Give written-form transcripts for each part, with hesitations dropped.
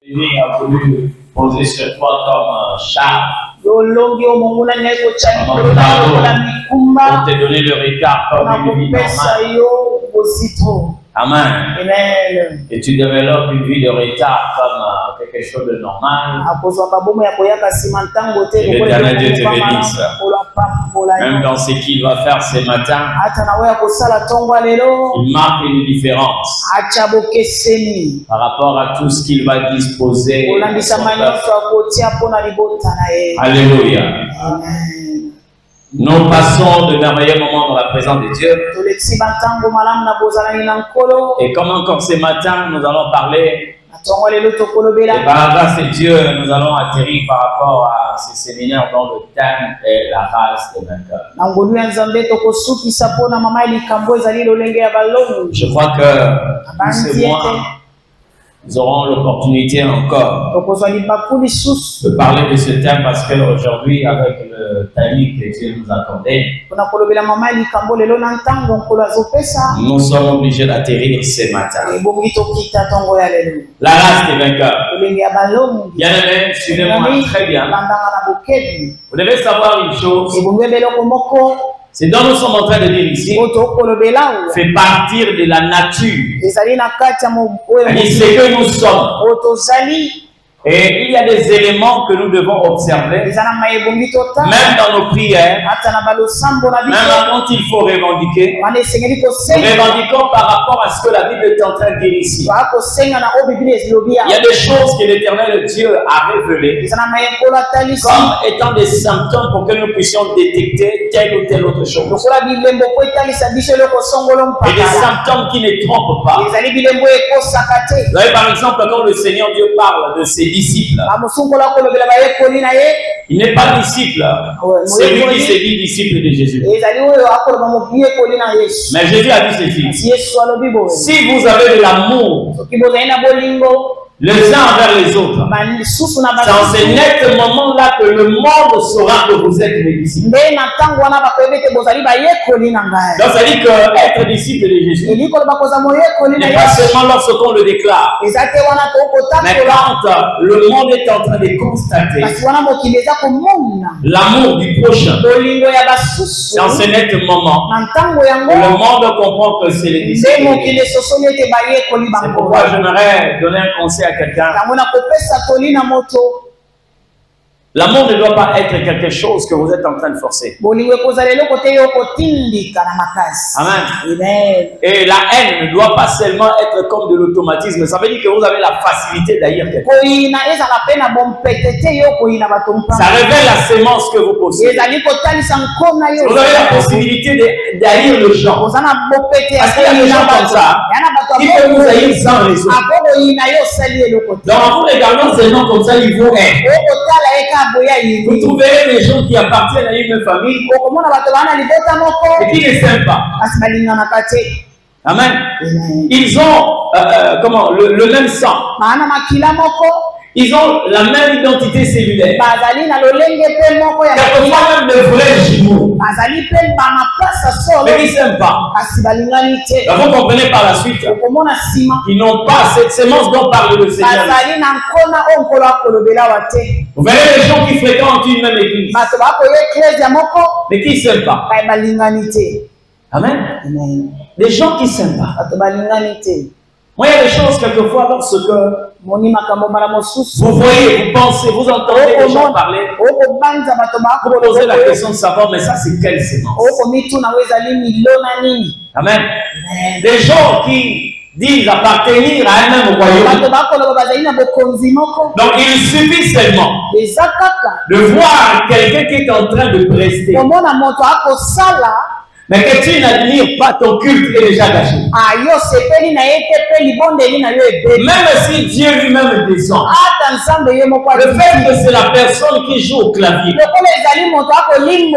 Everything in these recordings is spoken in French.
L'ennemi a voulu poser sur toi comme charme. Pour te donner le retard comme une vie normale. Amen. Amen. Et tu développes une vie de retard comme quelque chose de normal. Et l'Éternel Dieu te bénisse. Même dans ce qu'il va faire ce matin, il marque une différence par rapport à tout ce qu'il va disposer. Alléluia. Amen. Nous passons de merveilleux moments dans la présence de Dieu. Et comme encore ce matin, nous allons parler, et par la grâce de Dieu, nous allons atterrir par rapport à ce séminaire dont le thème est la race des vainqueurs. Je crois que tous ces mois, nous aurons l'opportunité encore de parler de ce thème parce qu'aujourd'hui, avec le timing que Dieu nous accordait, nous sommes obligés d'atterrir ce matin. La race des vainqueurs. Bien aimé, suivez-moi très bien. Vous devez savoir une chose. C'est dont nous sommes en train de dire ici, fait partir de la nature. C'est ce que nous sommes. Et il y a des éléments que nous devons observer, même dans nos prières, même quand il faut revendiquer. Nous revendiquons par rapport à ce que la Bible est en train de dire ici. Il y a des choses que l'Éternel Dieu a révélées comme étant des symptômes pour que nous puissions détecter telle ou telle autre chose. Et des symptômes qui ne trompent pas. Vous voyez, par exemple, quand le Seigneur Dieu parle de ses disciple. Il n'est pas disciple. C'est lui qui s'est dit disciple de Jésus. Mais Jésus a dit ceci. Si vous avez de l'amour les uns envers les autres, c'est en ce net moment-là que le monde saura que vous êtes mes disciples. Donc ça dit que être disciple de Jésus n'est pas seulement lorsqu'on le déclare, mais quand le monde est en train de constater l'amour du prochain. C'est en ce net moment que le monde comprend que c'est les disciples de Jésus. C'est pourquoi j'aimerais donner un conseil à quelqu'un. L'amour ne doit pas être quelque chose que vous êtes en train de forcer. Amen. Et la haine ne doit pas seulement être comme de l'automatisme. Ça veut dire que vous avez la facilité d'haïr quelqu'un. Ça révèle la sémence que vous possédez. Vous avez la possibilité d'haïr le gens. Parce qu'il y a des gens comme ça qui peuvent vous haïr sans raison. Donc en vous regardant ces gens comme ça, ils vous aiment. Vous trouverez des gens qui appartiennent à une famille et qui ne s'aiment pas. Amen. Ils ont le même sang. Ils ont la même identité cellulaire. Quelquefois même de vrais jumeaux. Mais ils ne s'aiment pas. Donc vous comprenez par la suite qu'ils n'ont pas cette sémence dont parle le Seigneur. Vous verrez les gens qui fréquentent une même église, mais qui ne s'aiment pas. Amen. Des gens qui ne s'aiment pas. Moi, il y a des choses quelquefois lorsque vous voyez, vous pensez, vous entendez les gens parler, vous posez la question de savoir, mais ça c'est quelle sémence? Amen. Des gens qui disent appartenir à un même royaume. Donc il suffit seulement de voir quelqu'un qui est en train de prester, mais que tu n'admires pas, ton culte est déjà gâché. Même si Dieu lui-même descend, le fait que c'est la personne qui joue au clavier, le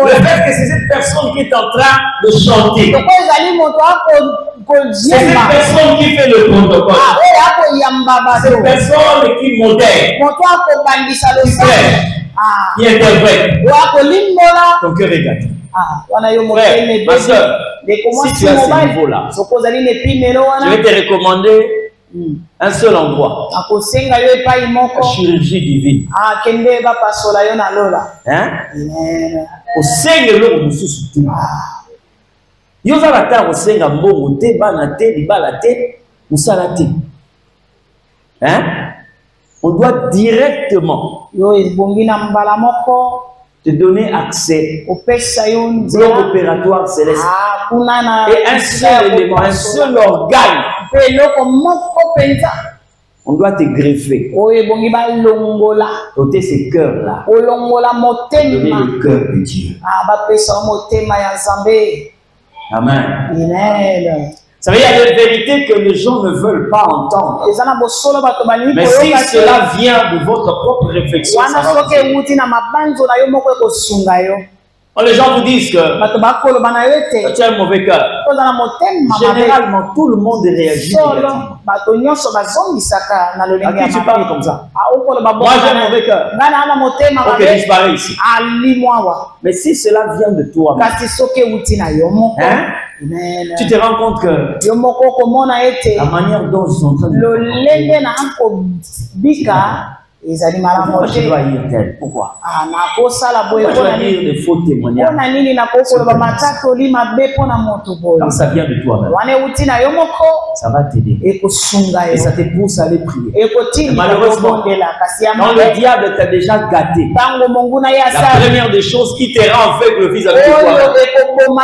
fait que c'est cette personne qui est en train de chanter, c'est cette personne qui fait le protocole, cette personne qui modère, qui prêche, qui interprète, ton cœur est gâté. Frère, ma soeur, si tu as ce niveau-là, je vais te recommander Un seul endroit. La chirurgie divine. Hein? Au Seigneur, l'homme nous soutient. Yo za la terre au Seigneur, mbongo te, banate, libalate, musalate. Hein? On doit directement te donner accès au bloc opératoire céleste. Et un seul élément, un seul organe. On doit te greffer. Ôter ces cœurs-là. Donner le cœur de Dieu. Amen. Ça veut dire qu'il y a des vérités que les gens ne veulent pas entendre. Mais si cela vient de votre propre réflexion, ça va quand les gens vous disent que tu as un mauvais cœur, généralement tout le monde réagit négativement. À qui tu parles comme ça? Moi j'ai un mauvais cœur. Ok, disparaît ici. Mais si cela vient de toi, hein? Tu te rends compte que la manière dont ils sont en train de pourquoi je dois haïr tel? Pourquoi? Pourquoi je dois dire des faux témoignages? Quand ça vient de toi-même, ça va t'aider. Et ça te pousse à aller prier. Et malheureusement, quand le diable t'a déjà gâté, la première des choses, il te rend aveugle vis-à-vis de toi-même.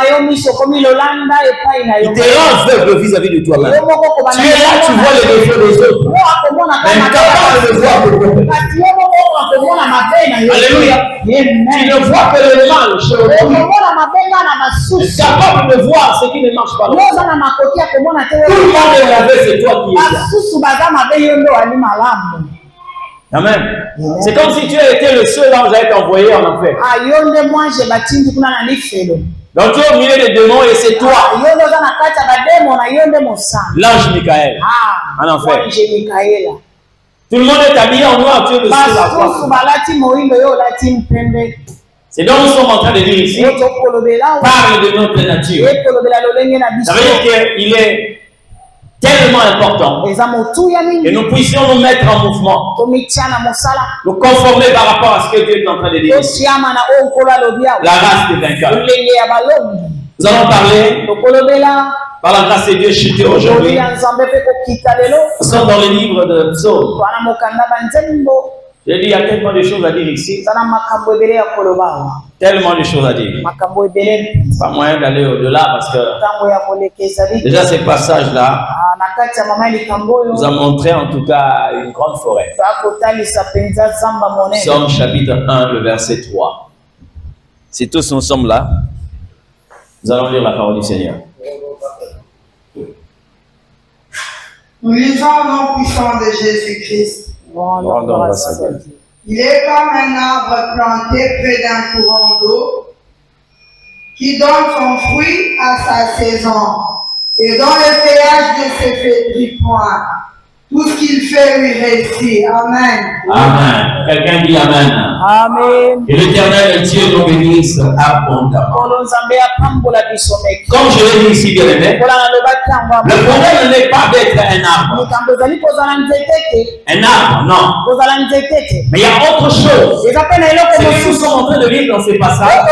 Il te rend aveugle vis-à-vis de toi-même. Tu es là, tu vois les défauts des autres. Mais incapable de voir le problème. Alléluia. Tu ne vois que le mal chez l'autre. Tu es capable de voir ce qui ne marche pas. Tout le monde est mauvais, c'est toi qui es là. Amen. C'est comme si tu étais le seul ange à être envoyé en enfer. Donc tu es au milieu des démons et c'est toi. L'ange Michael. En enfer. Tout le monde est habillé en noir, tu es le seul à voir. C'est donc nous sommes en train de dire ici, parle de notre nature. Ça veut dire qu'il est tellement important que nous puissions nous mettre en mouvement, nous conformer par rapport à ce que Dieu est en train de dire ici. La race des vainqueurs. Nous allons parler par la grâce de Dieu chuté aujourd'hui. Nous sommes dans le livre de Psaume. J'ai dit, il y a tellement de choses à dire ici. Tellement de choses à dire. Pas moyen d'aller au-delà parce que déjà ces passages-là nous a montré en tout cas une grande forêt. Psaume chapitre 1, le verset 3. Si tous nous sommes là, nous allons lire la parole du Seigneur. Nous lisons au nom puissant de Jésus-Christ. Il est comme un arbre planté près d'un courant d'eau qui donne son fruit à sa saison et dont le feuillage ne se faiblit point. Tout ce qu'il fait lui réussit. Amen. Amen. Quelqu'un dit Amen. Amen. Et l'Éternel Dieu nous bénisse abondamment. Comme je l'ai dit ici, bien aimé, le problème n'est pas d'être un arbre. Un arbre, non. Mais il y a autre chose. C'est que nous sommes en train de vivre dans ces passages.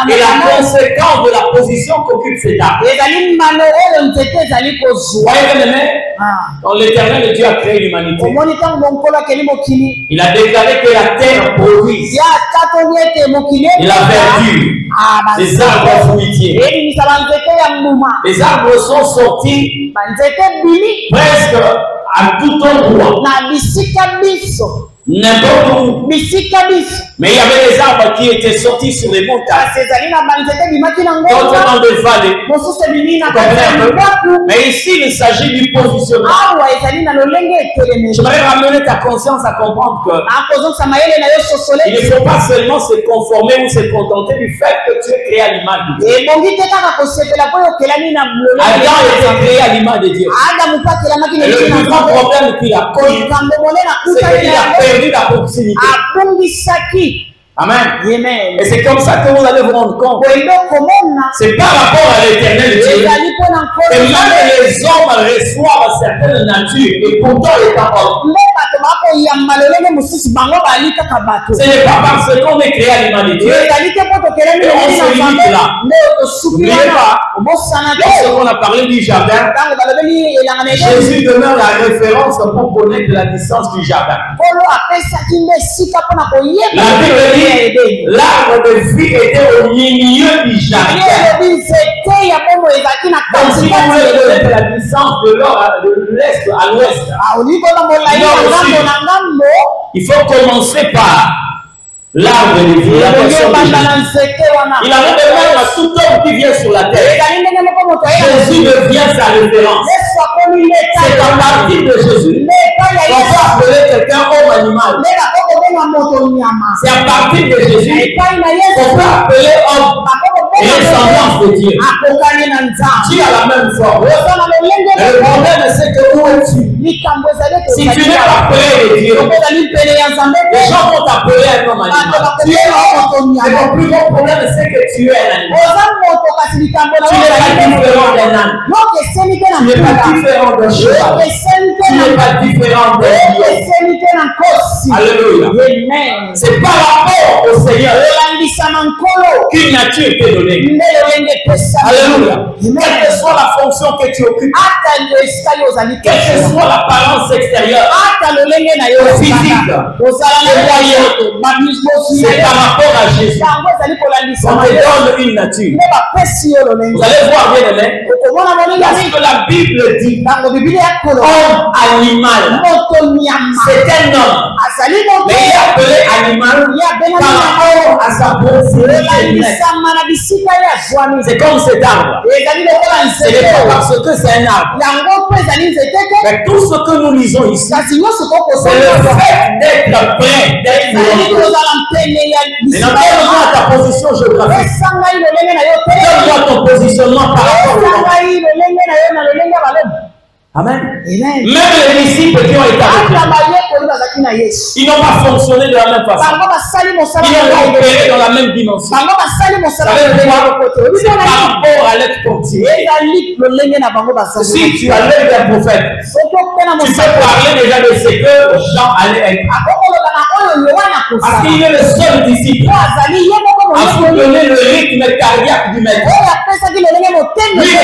Et la conséquence de la position qu'occupe cet arbre. Voyez, bien aimé, quand l'Éternel Dieu a créé l'humanité, il a déclaré que la terre produise et la verdure, les arbres fruitiers. Les arbres sont sortis presque à tout endroit, n'importe où. Mais il y avait des arbres qui étaient sortis sur les montagnes, d'autres dans des vallées. Mais ici, il s'agit du positionnement. J'aimerais ramener ta conscience à comprendre que il ne faut pas seulement se conformer ou se contenter du fait que tu es créé à l'image de Dieu. Adam était créé à l'image de Dieu. Et le plus grand problème qu'il a connu, c'est qu'il a perdu la proximité. Amen. Et c'est comme ça que vous allez vous rendre compte. C'est par rapport à l'éternel Dieu. Et même les hommes reçoivent certaines natures et pourtant étant hommes. Ce n'est pas parce qu'on est créé à l'image de Dieu et on se limite là. N'oubliez pas, lorsqu'on a parlé du jardin, Jésus demeure la référence pour connaître la distance du jardin. La Bible dit l'arbre de vie était au milieu du jardin. Donc si vous voulez connaître la distance de l'est à l'ouest, il faut commencer par l'arbre de vie. Il avait même à tout homme qui vient sur la terre. Jésus devient sa référence. C'est à partir de Jésus qu'on peut appeler quelqu'un homme animal. C'est à partir de Jésus qu'on peut appeler homme ressemblance de Dieu. Dieu a la même forme. Le problème c'est que où es-tu? Si tu n'es pas près de Dieu, les gens vont t'appeler un homme animal. Tu es homme. Et mon plus gros problème c'est que tu es un animal. Tu n'es pas différent d'un âne. Tu n'es pas différent d'un cheval. Tu n'es pas différent d'un lion. Alléluia. C'est par rapport au Seigneur qu'une nature t'est donnée. Alléluia. Quelle que soit la fonction que tu occupes, quelle que soit l'apparence extérieure, physique, c'est par rapport à Jésus. On te donne une nature. Vous allez voir bien aimé, parce que la Bible dit homme animal, c'est un homme, mais il est appelé animal par rapport à sa proximité. C'est comme cet arbre. Ce n'est pas parce que c'est un arbre. Mais tout ce que nous lisons ici, c'est le fait d'être prêt, d'être mais non pas ta position géographique. Donne-moi ton positionnement par rapport au monde. Amen. Même les disciples qui ont été avec lui, ils n'ont pas fonctionné de la même façon. Ils n'ont pas opéré dans la même dimension. C'est par rapport à l'être continué. Si tu as l'œil d'un prophète, tu peux parler déjà de ce que Jean allait être. Parce qu'il est le seul disciple à soutenir le rythme cardiaque du maître. Lui, il a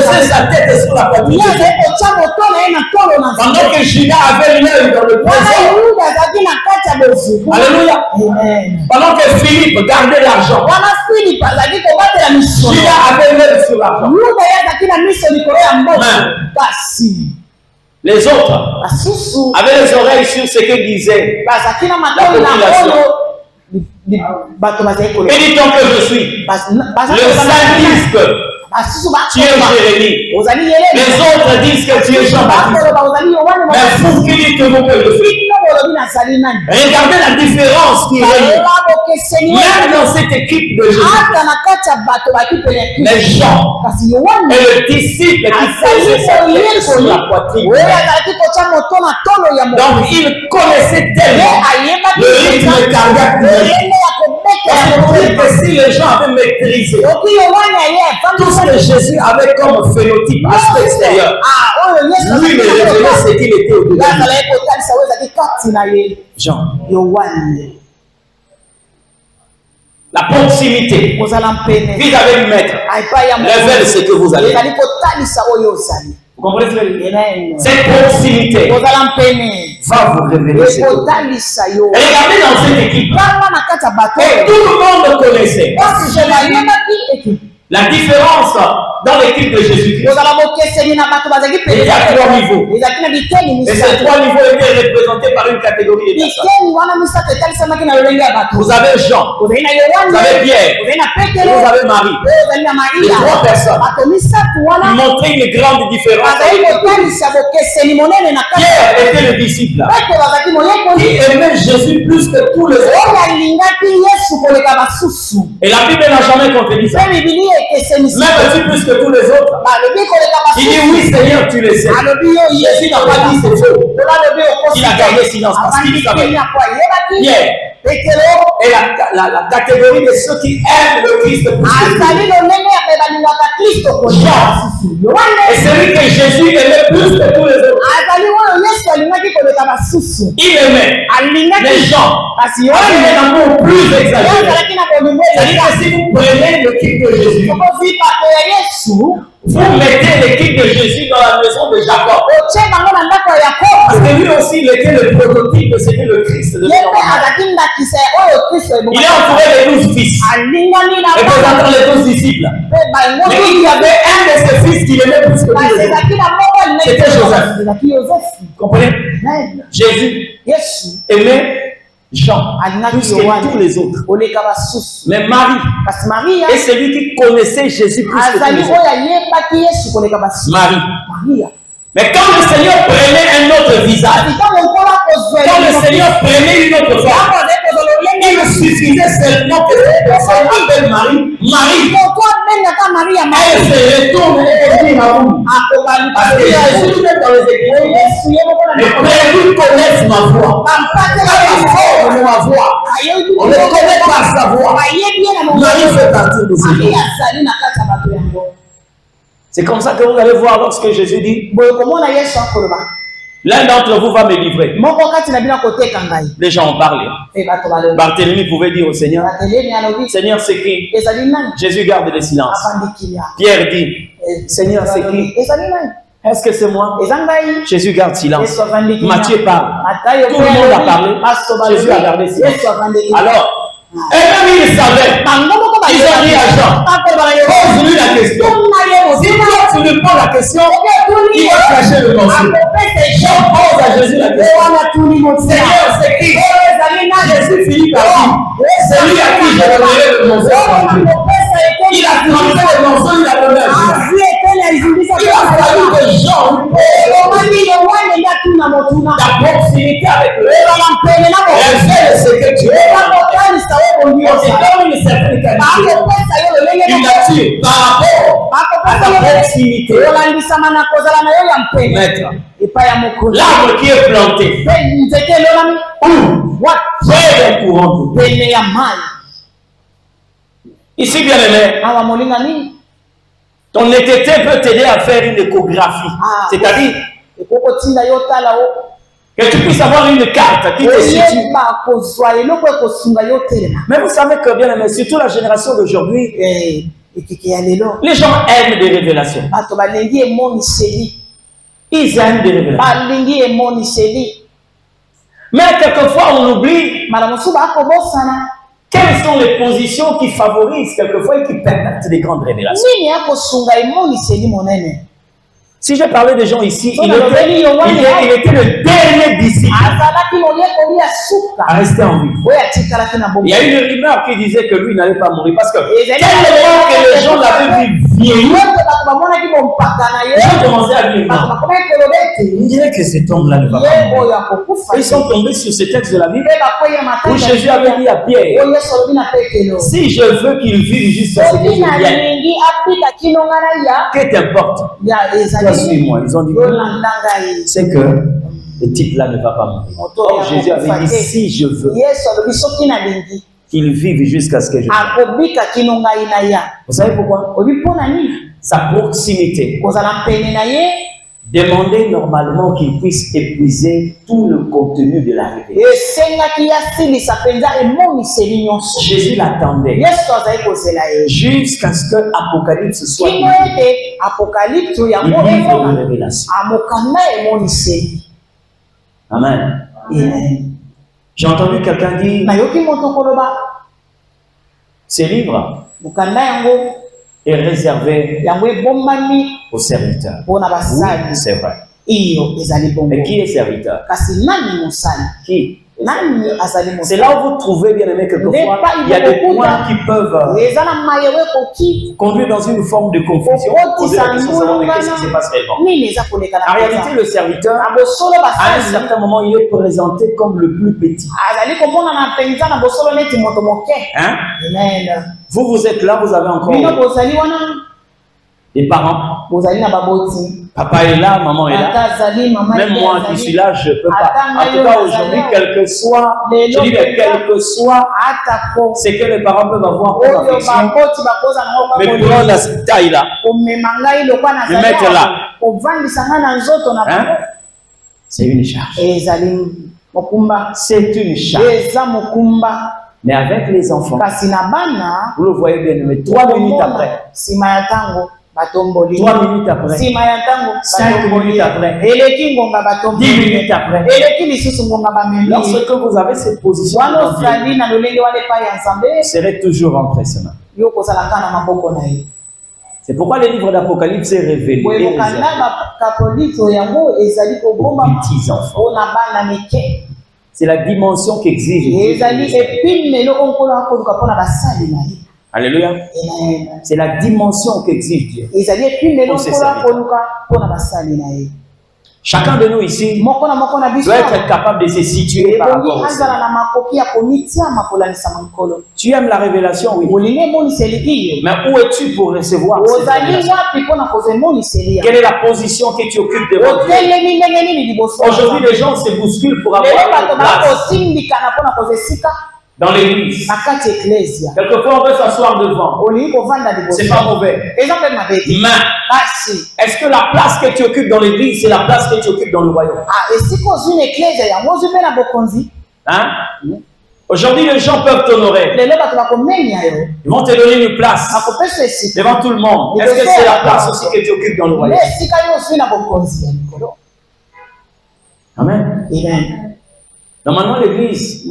posé sa tête sur la poitrine. Pendant que Judas avait l'œil dans le trésor. Alléluia. Pendant que Philippe gardait l'argent. Judas avait l'œil sur l'argent. Les autres avaient les oreilles sur ce que disait la population. Et dit donc que je suis le saint disent que tu es Jérémie. Les autres disent que tu es Jean-Baptiste. Mais pour qui dites-vous que je suis? Regardez la différence qui règne. Même dans cette équipe de Jésus, les gens et le disciple qui faisait sa tête sur la poitrine. Donc il connaissait tellement le rythme cardiaque de Jésus. Que si les gens avaient maîtrisé tout ce que Jésus avait comme phénotype, aspect extérieur, lui ne révélait ce qu'il était au-delà. Jean. La proximité vis-à-vis du maître révèle ce que vous allez. Vous comprenez ce que je veux dire? Cette proximité va vous révéler ce que vous allez. Regardez dans cette équipe. Et tout le monde connaissait. La différence dans l'équipe de Jésus-Christ, il y a 3 niveaux. Et ces 3 niveaux étaient représentés par une catégorie de personnes. Vous avez Jean, vous avez Pierre, et vous avez Marie. Les 3 personnes. Ils montraient une grande différence. Pierre était le disciple qui aimait Jésus Jésus plus que tous les autres. Et la Bible n'a jamais contredit ça. Même tu plus que tous les autres. Il dit oui Seigneur, tu le sais. Jésus n'a pas dit c'est faux. Il a gardé silence parce qu'il dit quand même. Pierre. Et la catégorie de ceux qui aiment le Christ plus que Jean. Et celui que Jésus aimait plus que tous les autres. Il aimait. Mais Jean avait un amour plus exagéré. C'est-à-dire que si vous prenez le kit de Jésus, vous mettez l'équipe de Jésus dans la maison de Jacob. Parce que lui aussi, il était le prototype de ce que le Christ de Dieu. Il est entouré de 12 fils. Représentant les 12 disciples. Mais il y avait un de ses fils qui aimait plus que lui. C'était Joseph. Vous comprenez? Jésus aimait Jean plus que tous les autres. Mais Marie est celui qui connaissait Jésus plus que tous les autres. Marie. Mais quand le Seigneur prenait un autre visage, quand le Seigneur prenait une autre forme, il suffisait seulement que cette personne appelle Marie. Marie, elle se retourne et elle dit parce que Jésus est dans les Écritures. Les prévenus connaissent ma voix. Pas la forme de ma voix. On ne connaît pas sa voix. Marie fait partie de ces gens. C'est comme ça que vous allez voir lorsque Jésus dit l'un d'entre vous va me livrer. Les gens ont parlé. Barthélemy pouvait dire au Seigneur, Seigneur c'est qui? Jésus garde le silence. Pierre dit, Seigneur c'est qui? Est-ce que c'est moi? Jésus garde silence. Matthieu parle. Tout le monde a parlé. Jésus a gardé silence. Alors, et même ils savaient. Ils ont dit à Jean, pose-lui la question. Si toi tu lui poses la question, il va cacher le morceau. Jean pose à Jésus la question. Seigneur, c'est qui? Jésus finit par dire, celui à qui je donnerai le morceau. Il a trempé le morceau, il a donné à Jésus. Il a fallu que Jean la proximité avec eux. Elle sait ce que tu es. On se donne une certaine qualité, une nature par rapport à ta proximité. Maître, l'arbre qui est planté, où? Près d'un courant d'eau. Ici, bien aimé, ton nécessité peut t'aider à faire une échographie. C'est-à-dire que tu puisses avoir une carte qui te situe. Mais vous savez que bien aimé, surtout la génération d'aujourd'hui, les gens aiment des révélations. Ils aiment des révélations. Mais quelquefois on oublie quelles sont les positions qui favorisent quelquefois et qui permettent des grandes révélations. Si j'ai parlé de gens ici, il était le dernier disciple à rester en vie. Il y a une rumeur qui disait que lui n'allait pas mourir parce que tellement que les gens l'avaient vu vieillir, les gens commençaient à dire non. On dirait que cet homme-là ne va pas mourir. Ils sont tombés sur ce texte de la Bible où Jésus avait dit à Pierre, si je veux qu'il vive jusqu'à ce que je vienne, que t'importe? Suis-moi. Ils ont dit, c'est que le type-là ne va pas mourir. Or, Jésus avait dit, si je veux qu'il vive jusqu'à ce que je vienne. Vous savez pourquoi? Sa proximité demandait normalement qu'il puisse épuiser tout le contenu de la révélation. Jésus l'attendait jusqu'à ce que l'Apocalypse soit livré. Amen. J'ai entendu quelqu'un dire, ce livre est réservé aux serviteurs. Oui, c'est vrai. Mais qui est serviteur? Qui? C'est là où vous trouvez, bien aimé, quelquefois, il y a des points qui peuvent conduire dans une forme de confusion. Qu'est-ce qui se passe réellement? En réalité, le serviteur, à un certain moment, il est présenté comme le plus petit. Hein? Vous êtes là, vous avez encore des parents. Papa est là, maman est là. Même moi qui suis là, je ne peux pas. En tout cas, aujourd'hui, quel que soit, je dis quel que soit, c'est que les parents peuvent avoir pour affection. Mais prenons la taille là. Le mettre là. Hein? C'est une charge. C'est une charge. Mais avec les enfants, vous le voyez bien, mais 3 minutes après. 3 minutes après, 5 minutes après, 10 minutes après, lorsque vous avez cette position, serait toujours impressionnant. C'est pourquoi le livre d'Apocalypse est révélé aux petits enfants. C'est la dimension qu'exige. Alléluia. C'est la dimension qu'exige Dieu. Chacun de nous ici doit être capable de se situer par rapport à ça. Tu aimes la révélation, oui. Mais où es-tu pour recevoir cette révélation? Quelle est la position que tu occupes devant Dieu? Aujourd'hui, les gens se bousculent pour avoir une place dans l'église. Quelquefois, on veut s'asseoir devant. C'est pas mauvais. Mais est-ce que la place que tu occupes dans l'église, c'est la place que tu occupes dans le royaume? Hein? Aujourd'hui, les gens peuvent t'honorer. Ils vont te donner une place devant tout le monde. Est-ce que c'est la place aussi que tu occupes dans le royaume? Amen. Normalement, l'église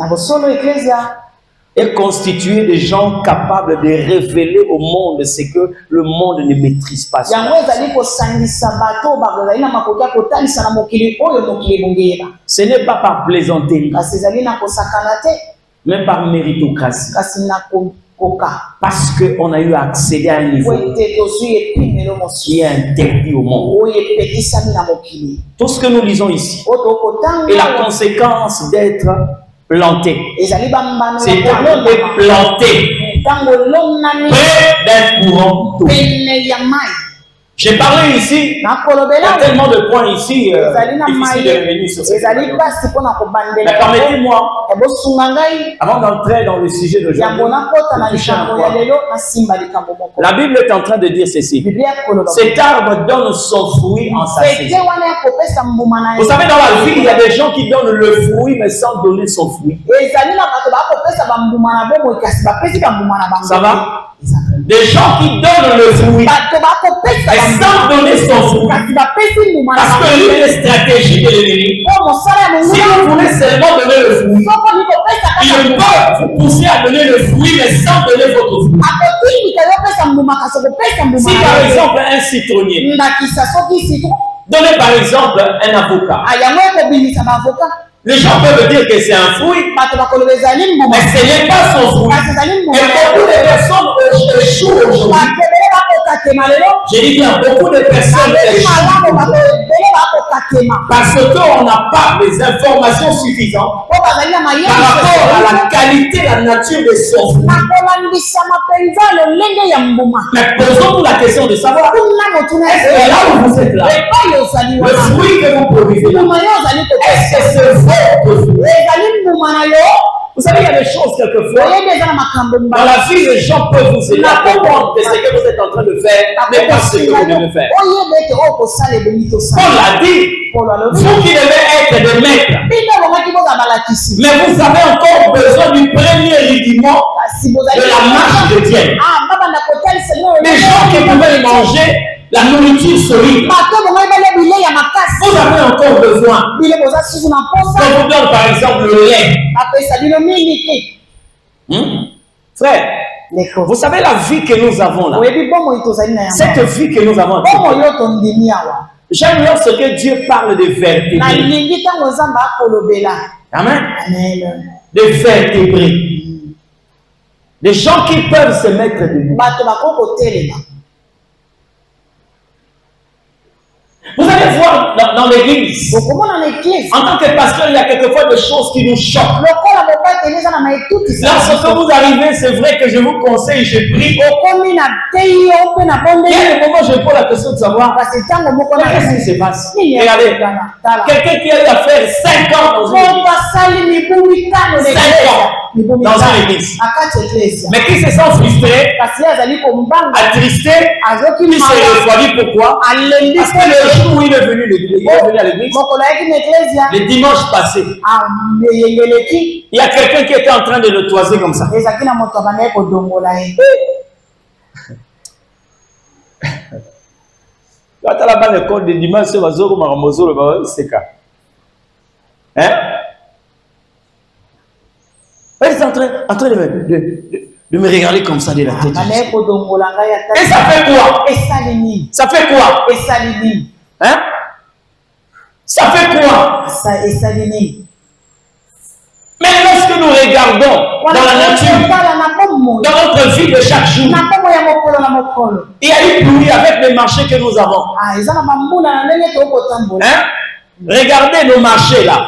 est constituée de gens capables de révéler au monde ce que le monde ne maîtrise pas. Ce n'est pas par plaisanterie, mais par méritocratie. Parce qu'on a eu accès à un niveau qui est interdit au monde. Tout ce que nous lisons ici est la conséquence d'être planté. C'est planté près d'un courant d'eau. J'ai parlé ici, il y a tellement de points ici, difficile de revenir sur ça. Mais permettez-moi, avant d'entrer dans le sujet d'aujourd'hui, la Bible est en train de dire ceci. Cet arbre donne son fruit en sa saison. Vous savez, dans la vie, il y a des gens qui donnent le fruit, mais sans donner son fruit. Ça va? Des gens qui donnent le fruit, mais sans donner son fruit. Parce que l'une des stratégies de l'ennemi, si vous voulez seulement donner le fruit, il peut vous pousser à donner le fruit, mais sans donner votre fruit. Si par exemple un citronnier, donnez par exemple un avocat. Les gens peuvent dire que c'est un fruit, mais ce n'est pas son fruit. Et beaucoup de personnes échouent aujourd'hui. J'ai dit bien, beaucoup de personnes échouent parce qu'on n'a pas les informations suffisantes par rapport à la qualité, la nature de son fruit. Mais posons-nous la question de savoir, est-ce que là où vous êtes là, le fruit que vous produisez, est-ce que c'est vrai? Vous savez, il y a des choses quelquefois. Dans la vie, les gens peuvent vous aider à comprendre que ce que vous êtes en train de faire n'est pas ce que vous devez faire. Paul l'a dit. Vous qui devez être des maîtres. Mais vous avez encore besoin du premier rudiment de la marche de Dieu. Les gens qui pouvaient manger la nourriture solide. Vous avez encore besoin. Quand vous donne par exemple le lait. Frère, vous savez la vie que nous avons là. Cette vie que nous avons. J'aime lorsque Dieu parle de vérité. Amen. Amen. Des vertébrés. Des gens qui peuvent se mettre debout. Vous allez voir dans l'église, en tant que pasteur, il y a quelquefois des choses qui nous choquent. Lorsque vous arrivez, c'est vrai que je vous conseille, je prie. Il y a des moments où je pose la question de savoir qu'est-ce qui se passe. Regardez, quelqu'un qui a eu à faire 5 ans dans une église. 5 ans dans une église. Mais qui se sent frustré, attristé, qui se refroidit. Pourquoi? Parce que le jour où il est venu à l'église, le dimanche passé, il y a quelqu'un qui était en train de le toiser comme ça. Quand la bas l'école de dimanche, c'est il est en train de me regarder comme ça de la tête. Et ça fait quoi? Ça fait quoi? Hein? Ça fait quoi? Mais lorsque nous regardons dans la nature, dans notre vie de chaque jour, il y a eu pluie avec les marchés que nous avons. Hein? Regardez nos marchés là.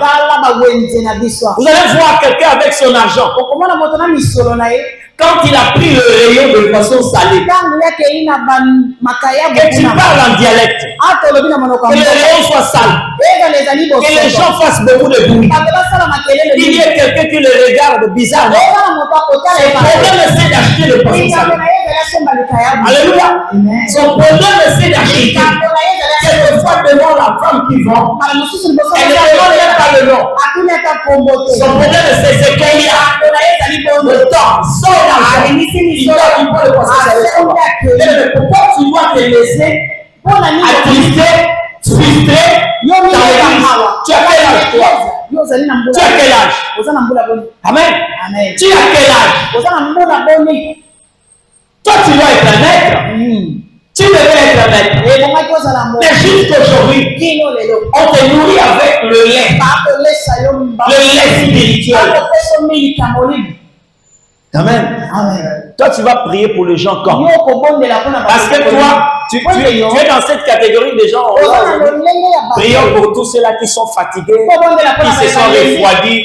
Vous allez voir quelqu'un avec son argent. Quand il a pris le rayon de poisson salé, que tu parles en dialecte, que le rayon soit sale, que les gens fassent beaucoup de bruit, il y a quelqu'un qui le regarde bizarrement. Son problème c'est d'acheter le poisson salé. Alléluia. Son problème c'est d'acheter. Quelquefois devant la femme qui vend, elle ne connaît pas le nom. Son problème c'est qu'il y a le temps. Pourquoi tu dois te laisser attrister, frustrer dans l'église? Tu as quel âge toi? Tu as quel âge? Amen. Tu as quel âge? Toi tu dois être un maître. Tu devais être un maître. Mais jusqu'aujourd'hui, on te nourrit avec le lait. Le lait spirituel. Amen. Toi, tu vas prier pour les gens quand? Parce que toi, tu es dans cette catégorie des gens. Prions pour tous ceux-là qui sont fatigués, qui se sont refroidis.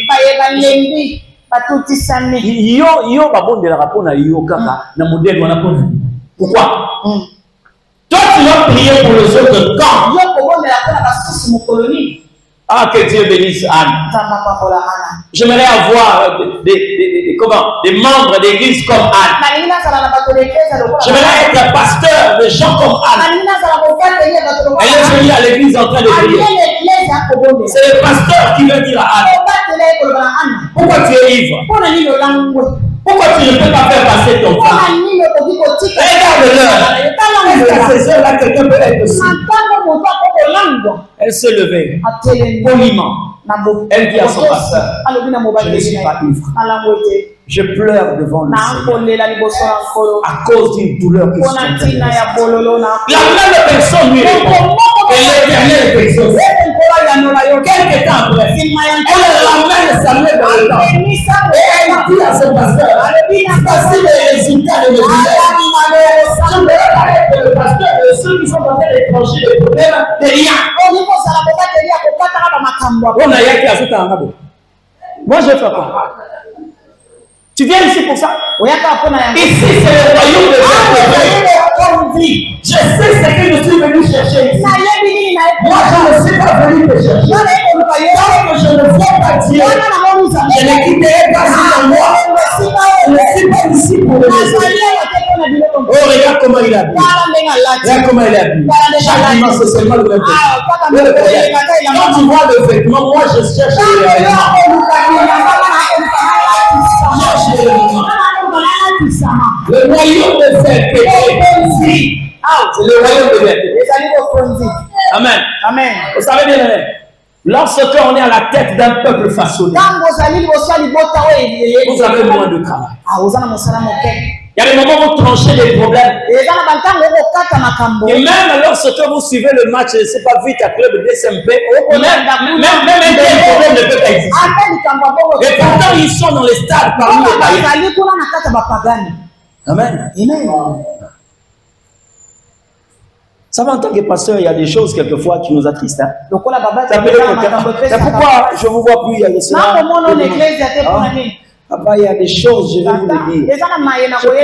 Pourquoi? Toi, tu vas prier pour les autres quand? Ah, que Dieu bénisse Anne. J'aimerais avoir des membres d'église comme Anne. J'aimerais être pasteur de gens comme Anne. Elle est venue à l'église en train de prier. C'est le pasteur qui veut dire à Anne: pourquoi tu es ivre? Pourquoi tu ne peux pas faire passer ton temps? Regarde-leur. Est-ce qu'à ces heures-là, quelqu'un peut être aussi? Elle se levait poliment. Elle dit à son pasteur: je ne suis pas ivre. Je pleure devant le Seigneur à cause d'une douleur que je suis. La même personne lui répond. Et l'éternel personne. Quelques temps après, elle ramène Samuel dans le temps. Et elle dit à son pasteur: voici les résultats de mes douleurs. Je me rappelle que le pasteur de ceux qui sont en train d'étranger les problèmes de rien. Moi je fais quoi? Tu viens ici pour ça? Ici c'est le royaume de Dieu. Je sais ce que je suis venu chercher ici. Moi je ne suis pas venu te chercher. Tant que je ne vois pas Dieu, je ne quitterai pas ce moi. Je ne suis pas ici pour le laisser. Oh, regarde comment il a bu. Regarde comment il a bu. Chaque dimanche c'est seulement le même vêtement. Quand tu vois le vêtement, moi je cherche le vêtement. Le royaume de faire péter. C'est le royaume de faire. Amen. Amen. Vous savez bien, lorsque on est à la tête d'un peuple façonné, vous avez moins de travail. Il y a des moments où vous tranchez des problèmes. Et même lorsque vous suivez le match, je ne sais pas, vite à club de DSMP, même un tel problème ne peut pas exister. Et pourtant, ils sont dans les stades parmi les païens. Amen. Ça va, en tant que pasteur, il y a des choses quelquefois qui nous attristent. Hein? C'est pourquoi je ne vous vois plus, il y a des Papa, il y a des choses, je vais vous le dire. Je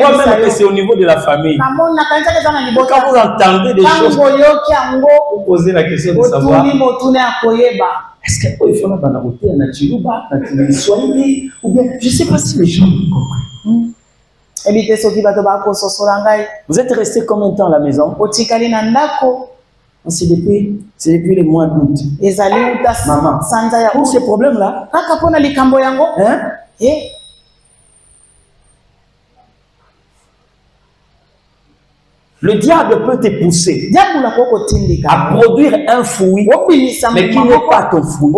crois même que c'est au niveau de la famille. Quand vous entendez des choses, vous posez la question de savoir est-ce qu'il faut faire la route ou bien je ne sais pas si les gens comprennent. Vous êtes resté combien de temps à la maison? C'est depuis les mois d'août. Maman, pour ces problèmes-là, hein? Le diable peut te pousser à produire un fruit, mais qui n'est pas ton fruit.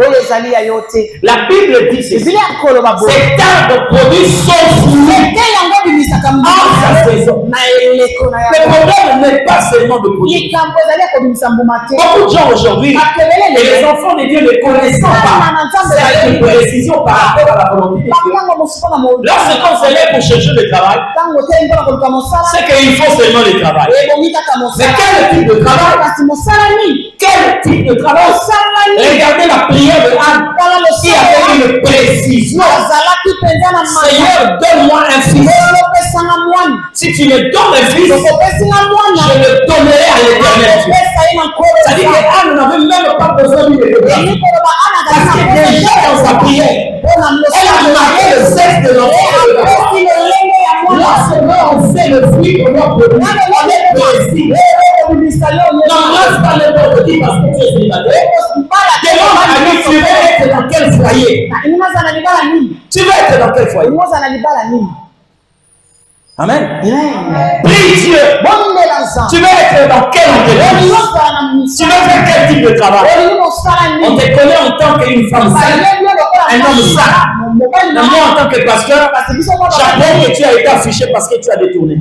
La Bible dit ceci. Cet arbre produit son fruit en sa saison. Le problème n'est pas seulement de produire. Beaucoup de gens aujourd'hui, et les enfants de Dieu ne connaissant pas cette précision par rapport à la volonté de Dieu. Lorsqu'on se lève pour chercher le travail, c'est qu'il faut seulement le travail. Mais quel type de travail? Quel type de travail? Regardez la prière de Anne qui avait une précision. Seigneur, donne-moi un fils. Si tu me donnes un fils, je le donnerai à l'Éternel. C'est-à-dire qu'Anne n'avait même pas besoin de le donner. Parce que déjà dans sa prière, elle a marqué le sexe de l'enfant. Lorsqu'on fait le fruit, on doit produire. On est précis. Non, reste pas n'importe qui parce que tu es célibataire. Demande à lui, tu veux être dans quel foyer? Tu veux être dans quel foyer? Amen. Prie Dieu. Tu veux être dans quel entreprise? Tu veux faire quel type de travail? On te connaît en tant qu'une femme saine, un homme sain. Moi, en tant que pasteur, j'apprends que tu as été affiché parce que tu as détourné.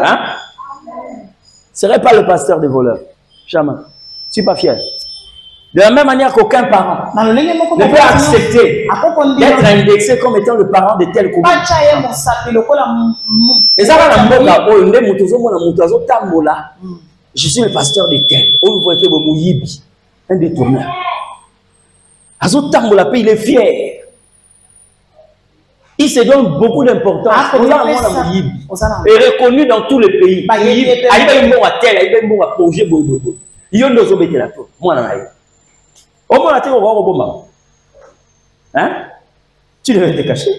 Hein? Ce ne serait pas le pasteur des voleurs. Jamais. Je ne suis pas fier. De la même manière qu'aucun parent ne peut accepter d'être indexé comme étant le parent de tel couple. Je suis le pasteur de tel. Un détourneur. Il est fier. Il se donne beaucoup d'importance. Et reconnu dans tous les pays. Hein? Tu devais te cacher.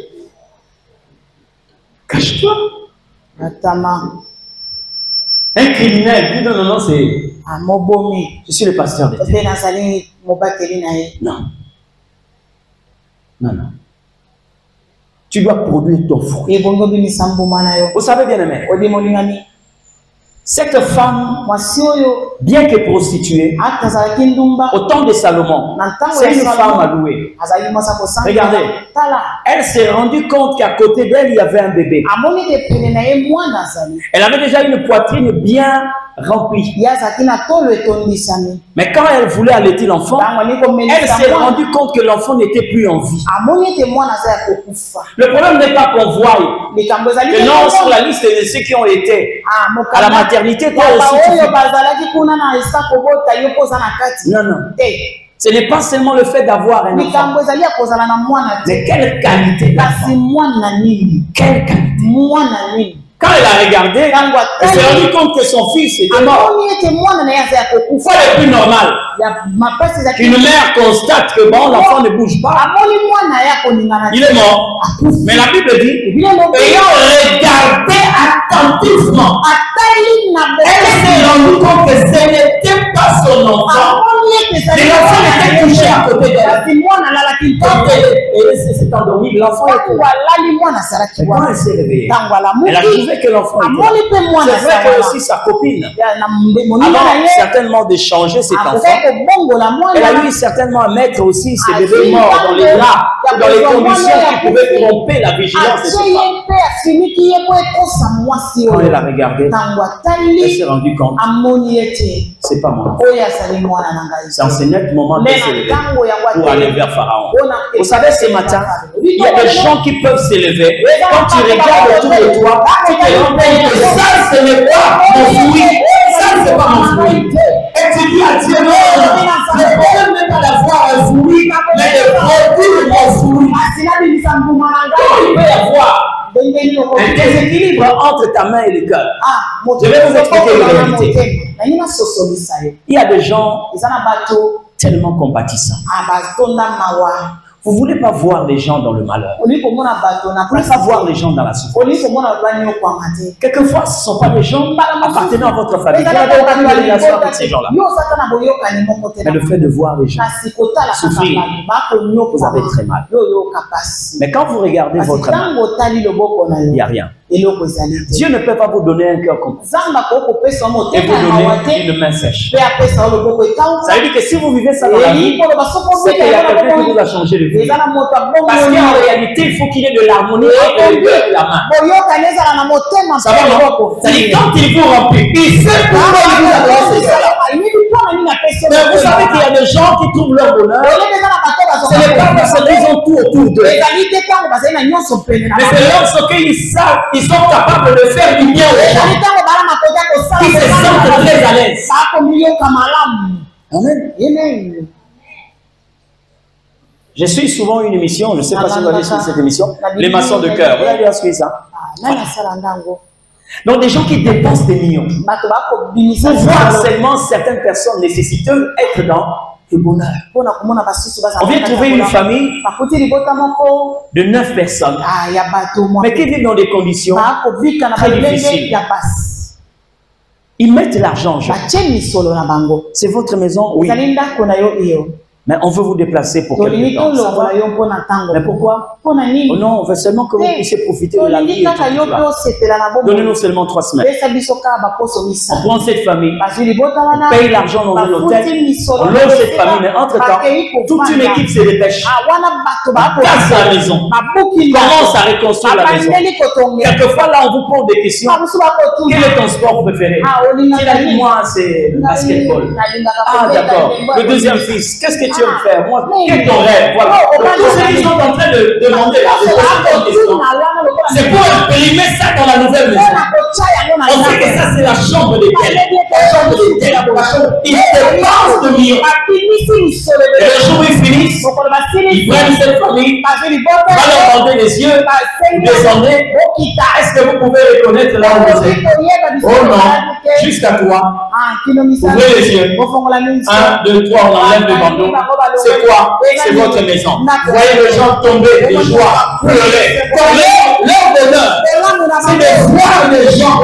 Cache-toi. Un criminel dit non, non, non, c'est. Je suis le pasteur de terre. Non. Non, non. Tu dois produire ton fruit. Vous savez bien aimé. Cette femme, bien que prostituée, au temps de Salomon, c'est une femme à louer. Regardez, elle s'est rendue compte qu'à côté d'elle, il y avait un bébé. Elle avait déjà une poitrine bien remplie. Mais quand elle voulait allaiter l'enfant, elle s'est rendue compte que l'enfant n'était plus en vie. Le problème n'est pas qu'on voie que non, sur la liste de ceux qui ont été à la maternité, toi aussi tu fais. Non, non. Ce n'est pas seulement le fait d'avoir un enfant. Mais quelle qualité d'enfant? Quelle qualité? Quand elle a regardé, elle s'est rendue compte que son fils était mort. C'est le plus normal. Une mère constate que bon, l'enfant ne bouge pas. Il est mort. Mais la Bible dit, ayant regardé attentivement, elle s'est rendue compte que ce n'était pas son enfant. l'enfant était couché à côté d'elle. Quand elle s'est endormie, l'enfant est couché. Quand elle s'est réveillée, elle a trouvé que l'enfant était là. C'est vrai que aussi sa copine, avant certainement d'échanger cet enfant, elle a eu certainement à mettre aussi ses bébés morts dans les draps, dans les conditions qui pouvaient tromper la vigilance de ses femmes. Quand elle a regardé, elle s'est rendue compte, c'est pas moi. C'est en ce net moment de se lever pour aller vers Pharaon. Vous savez, ce matin, il y a des gens qui peuvent s'élever. Quand tu regardes autour de toi, tu te rends compte que ça, ce n'est pas mon fruit. Ça, c'est pas mon fruit. Et tu dis à Dieu, non, le problème n'est pas d'avoir un fruit, mais de produire mon fruit. Il peut y avoir un déséquilibre entre ta main et le cœur. Je vais vous expliquer la réalité. Il y a des gens tellement compatissants. Vous ne voulez pas voir les gens dans le malheur. Vous ne voulez pas voir les gens dans la souffrance. Quelquefois, ce ne sont pas des gens appartenant à votre famille. Vous n'avez aucune relation avec ces gens-là. Mais le fait de voir les gens souffrir, vous avez très mal. Mais quand vous regardez votre main, il n'y a rien. Dieu ne peut pas vous donner un cœur complet et vous donner une main sèche. Ça veut dire que si vous vivez ça dans la vie, c'est qu'il y a quelqu'un qui vous a changé de vie. Parce qu'en réalité, il faut qu'il y ait de l'harmonie entre le cœur et la main. Ça va, non? C'est-à-dire quand il vous remplit, il sait pourquoi il vous a donné ce cœur-là. Mais vous savez qu'il y a des gens qui trouvent leur bonheur. Ce n'est pas parce qu'ils ont tout autour d'eux. Mais c'est lorsqu'ils savent, ils sont capables de faire du bien aux gens. Ils se sentent très à l'aise. Amen. Je suis souvent une émission, je ne sais pas si vous avez suivi cette émission, les maçons de cœur. Vous avez bien suivi ça? Donc des gens qui dépensent des millions. Pour voir seulement certaines personnes nécessiteuses être dans le bonheur. On vient de trouver une famille de 9 personnes, mais qui vivent dans des conditions très difficiles. Ils mettent l'argent. C'est votre maison, oui. Mais on veut vous déplacer pour quelque temps. Mais pourquoi? Oh non, on veut seulement que vous puissiez profiter de la vie. Donnez-nous seulement 3 semaines. On prend cette famille, on paye l'argent dans un hôtel, on loge cette famille, mais entre-temps, toute une équipe se dépêche. Casse la maison. Commence à reconstruire la maison. Quelquefois, là, on vous pose des questions. Quel est ton sport préféré? Moi, c'est le basketball. Ah, d'accord. Le deuxième fils, qu'est-ce que tu aimes faire? Moi, quel est ton rêve? Voilà. Tous ceux qui sont en train de demander la question, c'est pour imprimer ça dans la nouvelle maison. On sait que ça, c'est la chambre de Dieu. La chambre de Dieu, la chambre. Ils dépensent de millions. Et le jour où ils finissent, ils prennent cette famille, va leur bander les yeux, descendez. Est-ce que vous pouvez reconnaître là où vous êtes? Oh non, jusqu'à toi. Ouvrez les yeux. 1, 2, 3, on enlève le bandeau. C'est quoi? C'est votre maison. Vous voyez les gens tomber de joie, pleurer. Leur bonheur, c'est de voir les gens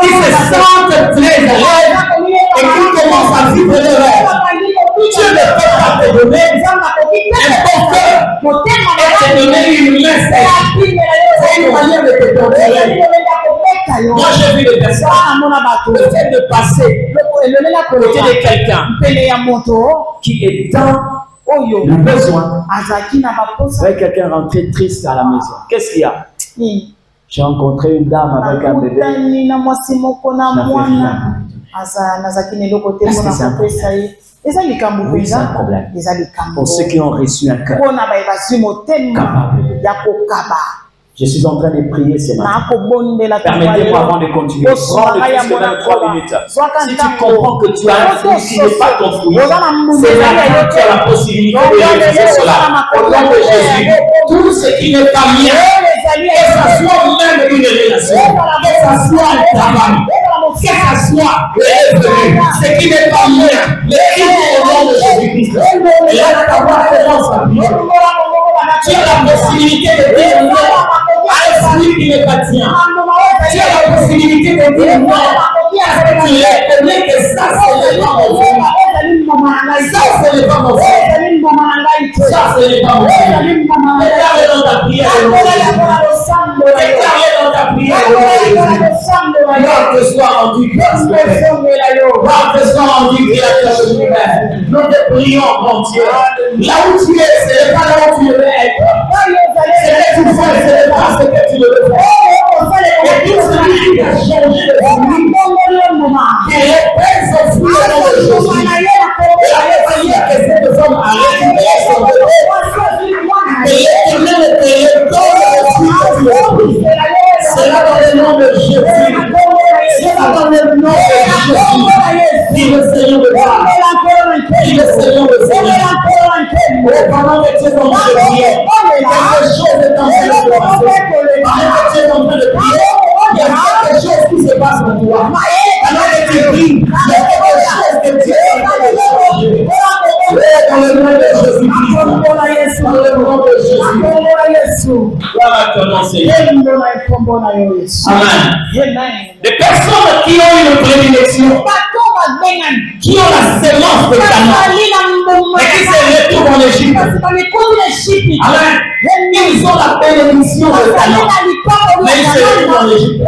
qui se sentent très à l'aise et qui commencent à vivre leur rêve. Dieu ne peut pas te donner un bon cœur et te donner une main sèche. C'est une manière de te donner. Moi, j'ai vu des personnes, le fait de passer à côté de quelqu'un qui est dans le besoin. Vous voyez quelqu'un rentrer triste à la maison. Qu'est-ce qu'il y a? J'ai rencontré une dame avec un bébé. Est-ce que c'est un problème? Oui, c'est un problème. Pour ceux qui ont reçu un cœur capable. Je suis en train de prier ce matin. Permettez-moi avant de continuer. Prends le plus que 23 minutes. Si tu comprends que tu as un fruit qui n'est pas ton fruit, c'est là que tu as la possibilité de réaliser cela. Au nom de Jésus, tout ce qui n'est pas mien, que ce soit même une relation, que ce soit un travail, que ce soit le revenu, ce qui n'est pas mien, le crime au nom de Jésus-Christ. Et là, ta voix commence à vivre. Tu as la possibilité de dire non à un fruit qui n'est pas tien. Tu as la possibilité de dire non à ce que tu reconnais que ça, c'est le nom de Dieu. Ça, ce n'est pas mon frère. Ça, ce n'est pas mon frère. Déclarez dans ta prière. Déclarez dans ta prière. Gloire te soit rendue, grâce. Gloire te soit rendue, créateur de l'univers. Nous te prions, mon Dieu. Là où tu es, ce n'est pas là où tu devais être. Ce que tu fais, ce n'est pas ce que tu devais faire. Et tout celui qui a changé de vie, qui répète son fruit au nom de Jésus. Et la manière que cette femme a récupéré son bébé, et l'éternel te redonne le fruit que tu as pris. C'est là dans le nom de Jésus. C'est là dans le nom de Jésus. Dis le Seigneur de gloire. Dis le Seigneur de Seigneur. Oh, pendant que tu es en train de prier, quelque chose est en train de se passer. Pendant que tu es en train de prier, il y a quelque chose qui se passe en toi. Pendant que tu pries, il y a quelque chose que tu es en train de changer. Dans le nom de Jésus-Christ. Dans le nom de Jésus. Gloire à ton nom, Seigneur. Amen. Des personnes qui ont une prédilection, qui ont la sémence de Canaan, et qui se retrouvent en Égypte. Amen. Ils ont la bénédiction de Canaan, mais ils se retrouvent en Égypte. Il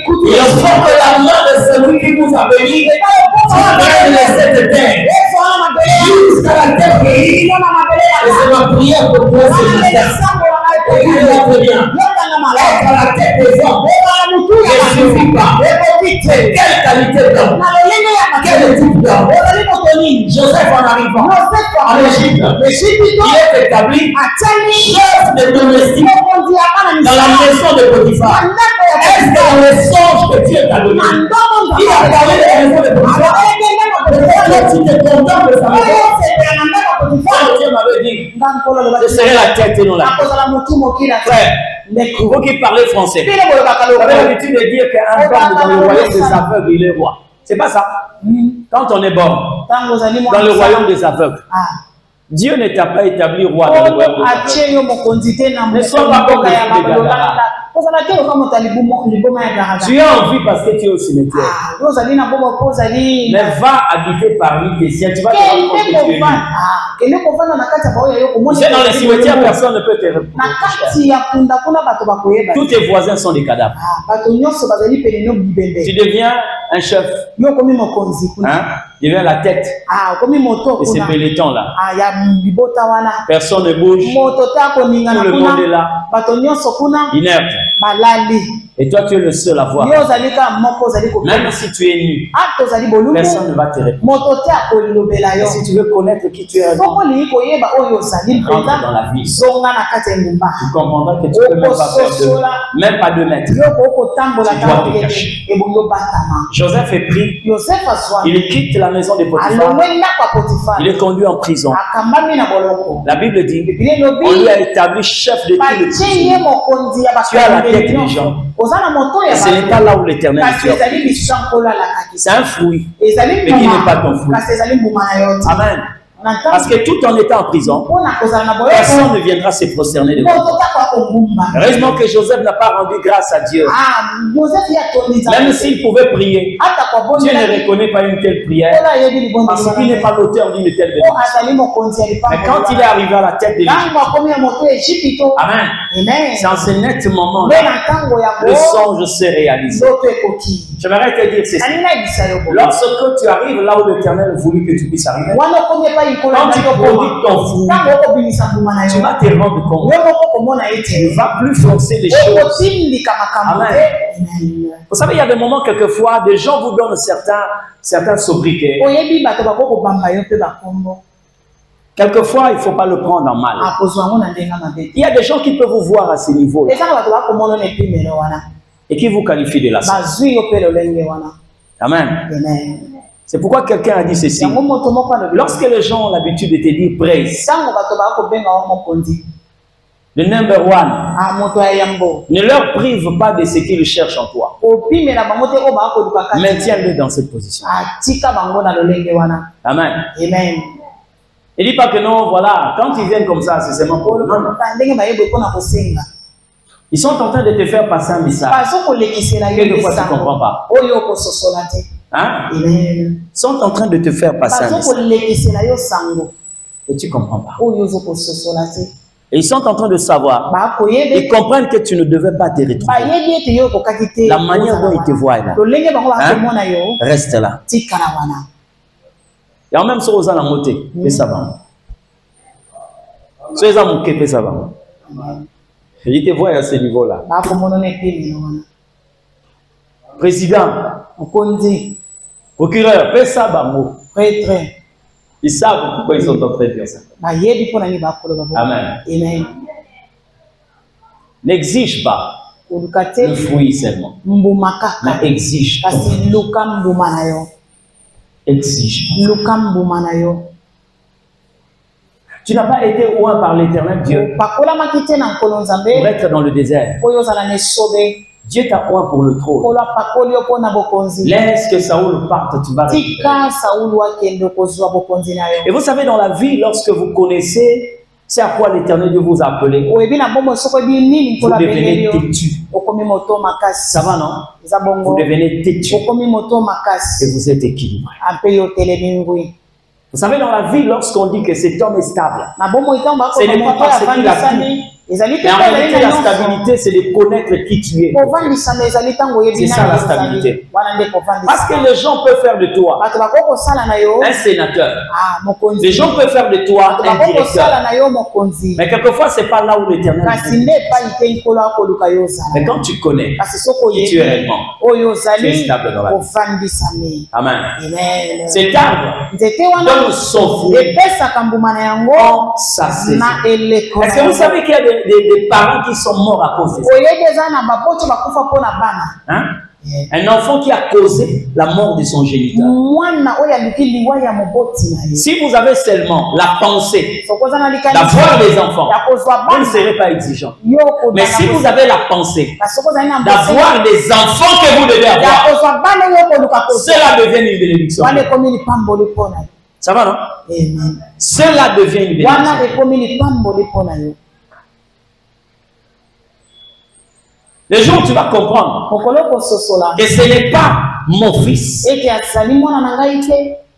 faut que la main de celui qui vous a béni prenne cette terre jusqu'à la terre pays. Et c'est ma prière pour toi, c'est écoute-moi très bien. Être à la tête des hommes ne suffit pas. C'est quelle qualité d'homme? Quel type d'homme? Joseph en arrivant en Égypte, il est établi chef de domestique dans la maison de Potiphar. Est-ce que dans les songes que Dieu t'a donné, il a parlé de la maison de Potiphar? Peut-être tu te contentes de sa maison. Dieu m'avait dit, je serai la tête et non la tête. Frère, vous qui parlez français, vous avez l'habitude de dire qu'un homme dans le royaume des aveugles, il est roi. C'est pas ça. Quand on est bon, dans le royaume des aveugles, Dieu ne t'a pas établi roi dans le royaume des aveugles. Ne sois pas comme les filles de Gadara. Tu es en vie parce que tu es au cimetière. Mais va habiter parmi tes siens. Tu vas te rendre compte que tu es libre. Tu es dans les cimetières, personne ne peut te répondre. Tous tes voisins sont des cadavres. Tu deviens un chef. Hein? Il vient la tête de ces pelotons-là. Personne ne bouge. Tout le monde est là. Inerte. Et toi, tu es le seul à voir. Même si tu es nu, personne ne va te répondre. Et si tu veux connaître qui tu es, rentre dans la vie. Tu comprendras que tu ne peux même pas faire même pas 2 mètres. Tu dois te cacher. Joseph est pris. Il quitte la maison de Potiphar. Il est conduit en prison. La Bible dit, on lui a établi chef de tout le prison. Tu as la tête des gens. Et ce n'est pas là où l'Éternel est. C'est un fruit, mais qui n'est pas ton fruit. Amen. Parce que tout en étant en prison, personne ne viendra se prosterner devant toi. Heureusement que Joseph n'a pas rendu grâce à Dieu. Même s'il pouvait prier, Dieu ne reconnaît pas une telle prière parce qu'il n'est pas l'auteur d'une telle bénédiction. Mais quand il est arrivé à la tête de l'Égypte, Amen, c'est en ce net moment le songe s'est réalisé. J'aimerais te dire ceci. Lorsque tu arrives là où l'Éternel voulut que tu puisses arriver, quand tu produis ton fruit, tu vas te rendre compte. Tu ne vas plus forcer les choses. Amen. Vous savez, il y a des moments, quelquefois, des gens vous donnent certains sobriquets. Quelquefois, il ne faut pas le prendre en mal. Il y a des gens qui peuvent vous voir à ce niveau-là et qui vous qualifient de la sorte. Amen. C'est pourquoi quelqu'un a dit ceci. Lorsque les gens ont l'habitude de te dire praise, le number one, ne leur prive pas de ce qu'ils cherchent en toi. Maintiens-le dans cette position. Amen. Il ne dit pas que non, voilà, quand ils viennent comme ça, c'est seulement pour eux. Non, non. Ils sont en train de te faire passer un message. Quelquefois, tu ne comprends pas. Hein? Sont en train de te faire passer un message. Et tu ne comprends pas. Et ils sont en train de savoir. Ils comprennent que tu ne devais pas te retrouver. La manière dont ils te voient là. Hein? Reste là. Et en même temps, ils ont la montée. Et ça va. Ils ont moqué, ça va. Ils te voient à ce niveau-là. Président, procureur, fais ça, Bango. Ils savent pourquoi ils sont en train de faire ça. Amen. N'exige pas le fruit seulement. Mais exige. Exige. Tu n'as pas été oint par l'Éternel Dieu pour être dans le désert. Dieu t'a oint pour le trône. Laisse que Saoul parte, tu vas récupérer. Et vous savez, dans la vie, lorsque vous connaissez c'est à quoi l'Éternel Dieu vous a appelé, vous devenez têtu. Ça va, non? Vous devenez têtu. Et vous êtes équilibré. Vous savez, dans la vie, lorsqu'on dit que cet homme est stable, ce n'est pas parce qu'il a tout. Mais en réalité, la stabilité, c'est de connaître qui tu es. C'est ça la stabilité. Parce que les gens peuvent faire de toi un sénateur. Les gens peuvent faire de toi un directeur. Mais quelquefois, ce n'est pas là où l'Éternel est. Mais quand tu connais qui tu es réellement, tu es stable dans la vie. Amen. Cet arbre donne son fruit en sa saison. Est-ce que vous savez qu'il y a des parents qui sont morts à cause de ça? Hein? Un enfant qui a causé la mort de son géniteur. Si vous avez seulement la pensée d'avoir des enfants, vous ne serez pas exigeant. Mais si vous avez la pensée d'avoir des enfants que vous devez avoir, cela devient une bénédiction. Ça va, non? Cela devient une bénédiction. Le jour où tu vas comprendre que ce n'est pas mon fils.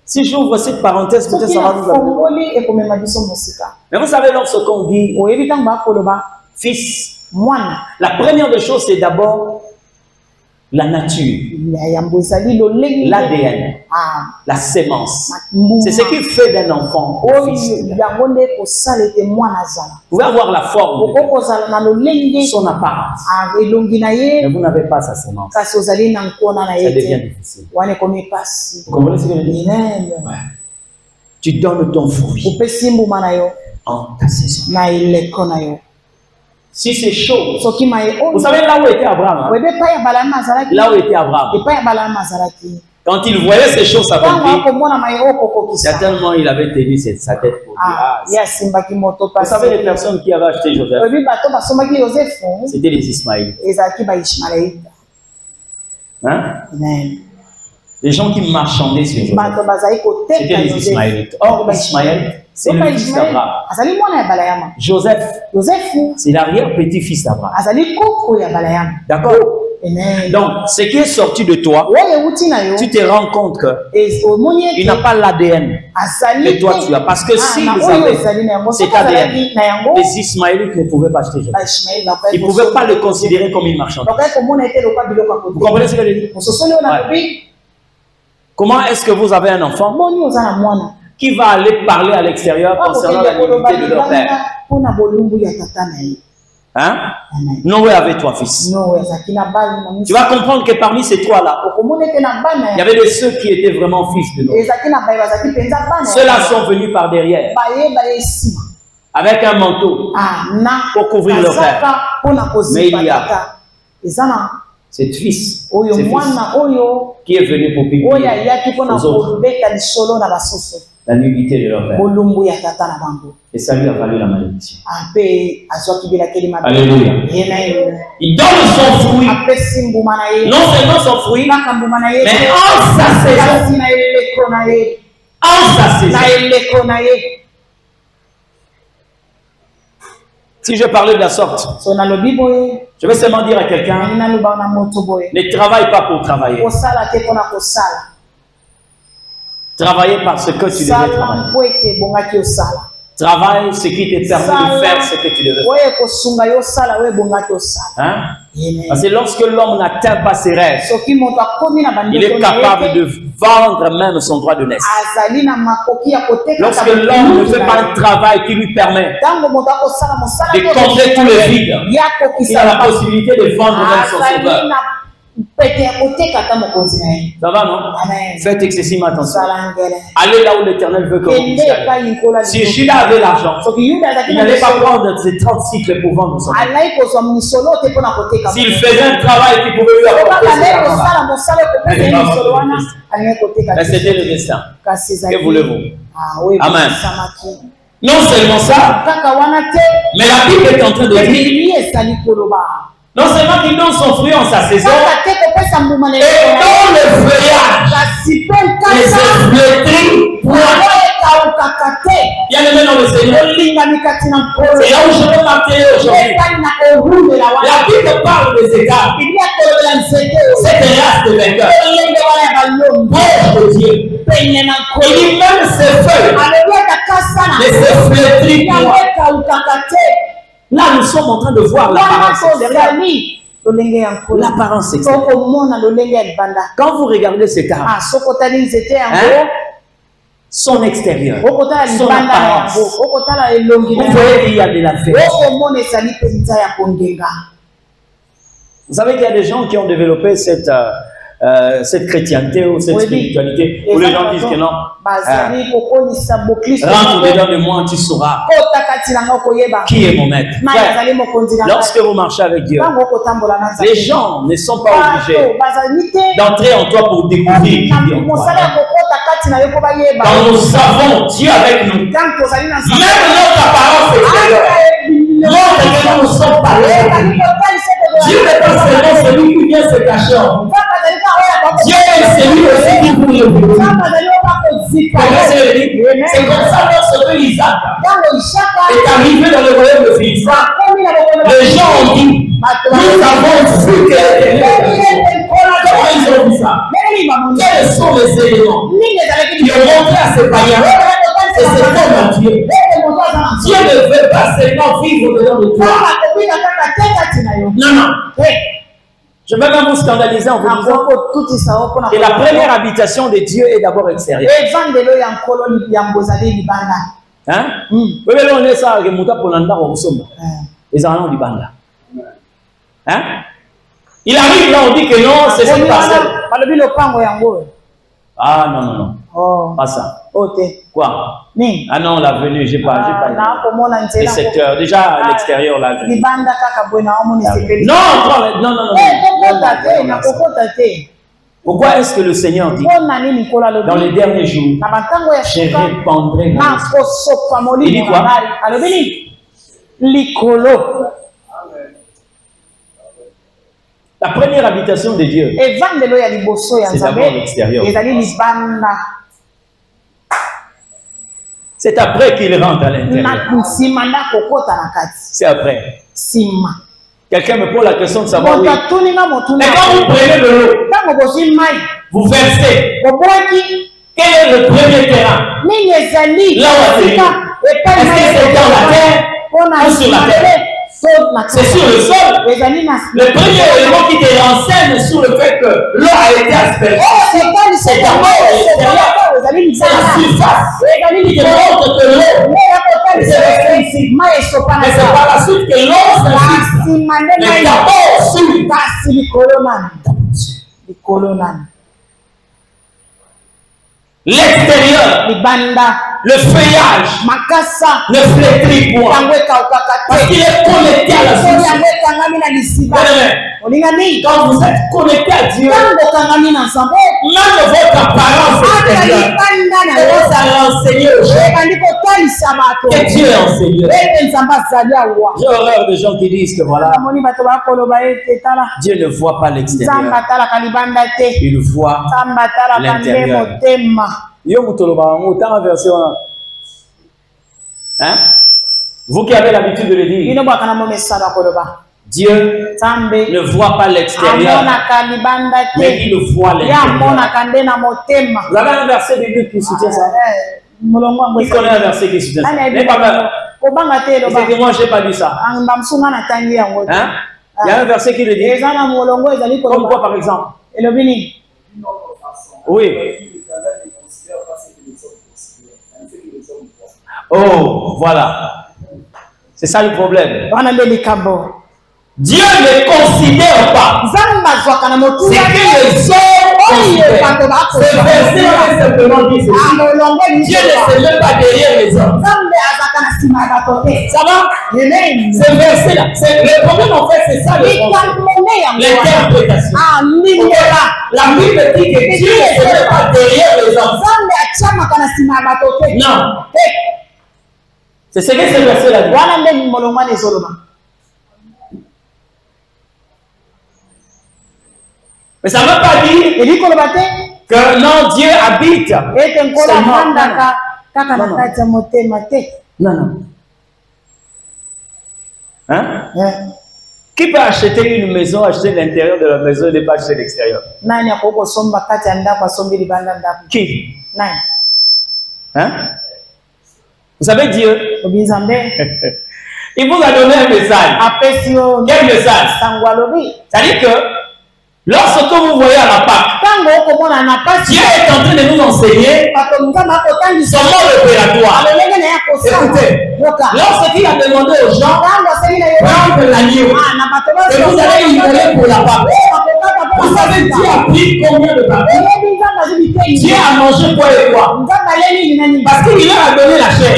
Si j'ouvre cette parenthèse, peut-être ça va nous amener. Mais vous savez, lorsqu'on dit fils, la première des choses, c'est d'abord la nature, l'ADN, la sémence. C'est ce qui fait d'un enfant un fils. Vous pouvez avoir la forme, son apparence, mais vous n'avez pas sa sémence. Ça devient difficile. Vous comprenez ce que je dis? Ouais. Tu donnes ton fruit en ta saison. Si c'est chaud, vous savez là où était Abraham, hein? Là où était Abraham, quand il voyait ces choses s'accomplir, certainement il avait tenu sa tête pour dire, vous savez les personnes qui avaient acheté Joseph, c'était les Ismaélites. Hein? Les gens qui marchandaient sur Joseph, c'était les Ismaélites. Or, Ismaël, c'est le fils d'Abraham. Joseph, c'est l'arrière-petit-fils d'Abraham. D'accord? Donc, ce qui est sorti de toi, tu te rends compte qu'il n'a pas l'ADN que toi tu as. Parce que s'ils avaient cet ADN, les Ismaélites ne pouvaient pas acheter Joseph. Ils ne pouvaient pas le considérer comme une marchandise. Vous comprenez ce que je dis? Ouais. Comment est-ce que vous avez un enfant qui va aller parler à l'extérieur concernant la dignité de leur père? Hein? Noé avait trois fils. Tu vas comprendre que parmi ces trois-là, il y avait de ceux qui étaient vraiment fils de Noé. Ceux-là sont venus par derrière, avec un manteau pour couvrir leur père. Mais il y a cet fils qui est venu pour publier aux autres la nudité de leur père. Et ça lui a valu la malédiction. Alléluia. Il donne son fruit. Non seulement son fruit, mais en sa saison. En sa saison. Si je parlais de la sorte, je vais seulement dire à quelqu'un, ne travaille pas pour travailler. Travailler parce que tu devais travailler. Travaille ce qui te permet de faire ce que tu devais faire. Hein? Parce que lorsque l'homme n'atteint pas ses rêves, il est capable de vendre même son droit de naissance. Lorsque l'homme ne fait pas un travail qui lui permet de combler tous les vides, il a la possibilité de vendre même son sauveur. Ça va, non? Faites excessivement attention. Allez là où l'Éternel veut que vous puissiez. Si Judas avait l'argent, il n'allait pas prendre ses 30 cycles pour vendre son argent. S'il faisait un travail qui pouvait lui apporter cet argent, mais c'était le destin. Que voulez-vous? Amen. Non seulement ça, mais la Bible est en train de dire, non seulement qu'il donne son fruit en sa saison, et dans le feuillage, les efflétries, il y a le même dans le Seigneur. C'est là où je veux marquer aujourd'hui. La Bible parle des égards. Cette race de vainqueurs, proche de Dieu. Il dit même ses feuilles, les efflétries. Là, nous sommes en train de voir l'apparence extérieure. L'apparence extérieure. Quand vous regardez cet arbre, son extérieur, son apparence, vous voyez qu'il y a de la fête. Vous savez qu'il y a des gens qui ont développé cette chrétienté ou cette spiritualité où les gens disent que non, rentre dedans de moi, tu sauras qui est mon maître. Lorsque vous marchez avec Dieu, les gens ne sont pas obligés d'entrer en toi pour découvrir qui est en toi. Quand nous avons Dieu avec nous, même notre apparence extérieure montre que nous ne sommes pas là. Dieu n'est pas seulement celui qui vient se cacher en vous. Dieu est celui aussi qui vous le dit. C'est comme ça lorsque Isaac est arrivé dans le royaume de Philistin. Les gens ont dit, nous avons vu que comment ils ont vu ça? Quels sont les éléments qui ont montré à ces païens que c'est comme Dieu? Dieu ne veut pas seulement vivre dedans de toi. Non, non. Je ne vais pas vous scandaliser en vous disant que la première habitation de Dieu est d'abord extérieure. Hein? Hein? Il arrive là, on dit que non, c'est cette parcelle. Ah non, non, non. Oh. Pas ça. Quoi? Ah non, la venue, j'ai pas les secteurs. Déjà à l'extérieur, la venue. Non, non, non, non. Pourquoi est-ce que le Seigneur dit dans les derniers jours, je répandrai mon esprit? Il dit quoi? La première habitation de Dieu, c'est d'abord l'extérieur. C'est après qu'il rentre à l'intérieur. C'est après. Quelqu'un me pose la question de savoir. Oui. Mais quand vous prenez de l'eau, vous versez. Quel est le premier terrain? Là où est-ce que c'est dans la terre ou sur la terre? C'est sur le sol. Le premier élément qui te renseigne sur le fait que l'eau a été aspergée, c'est d'abord l'extérieur. C'est la surface. Il te montre que l'eau est restée. Mais c'est par la suite que l'eau s'infiltre. Mais d'abord sur l'extérieur, le feuillage ne flétrit point parce qu'il est connecté à la source. Quand vous êtes connecté à Dieu, même votre apparence extérieure commence à renseigner aux gens que Dieu est enseigneur. J'ai horreur de gens qui disent que voilà, Dieu ne voit pas l'extérieur, il voit l'intérieur. Hein? Vous qui avez l'habitude de le dire, Dieu ne voit pas l'extérieur, mais il le voit l'intérieur. Vous avez un verset biblique qui soutient ça? Qui connaît un verset qui soutient ça? N'ayez pas peur. C'est que moi, je n'ai pas dit ça. Hein? Il y a un verset qui le dit. Comme quoi, par exemple? Oui. Oh, voilà. C'est ça le problème. Dieu ne considère pas ce que les hommes considèrent. Ce verset va simplement dire ceci. Dieu ne se met pas derrière les hommes. Ça va? Ce verset-là, le problème en fait, c'est ça l'interprétation. La Bible dit que Dieu ne se met pas derrière les hommes. Non. C'est ce que ce verset-là dit. Mais ça ne veut pas dire que non, Dieu habite. Non. Hein? Qui peut acheter une maison, acheter l'intérieur de la maison et ne pas acheter l'extérieur? Qui? Hein? Vous savez Dieu? Il vous a donné un message. Quel message? C'est-à-dire que lorsque vous voyez à la Pâque, Dieu est en train de nous enseigner son mode opératoire. Écoutez, lorsqu'il a demandé aux gens prendre l'agneau et vous allez immoler pour la Pâque, vous savez Dieu a pris combien de Pâques? Dieu a mangé quoi et quoi? Parce qu'il leur a donné la chair.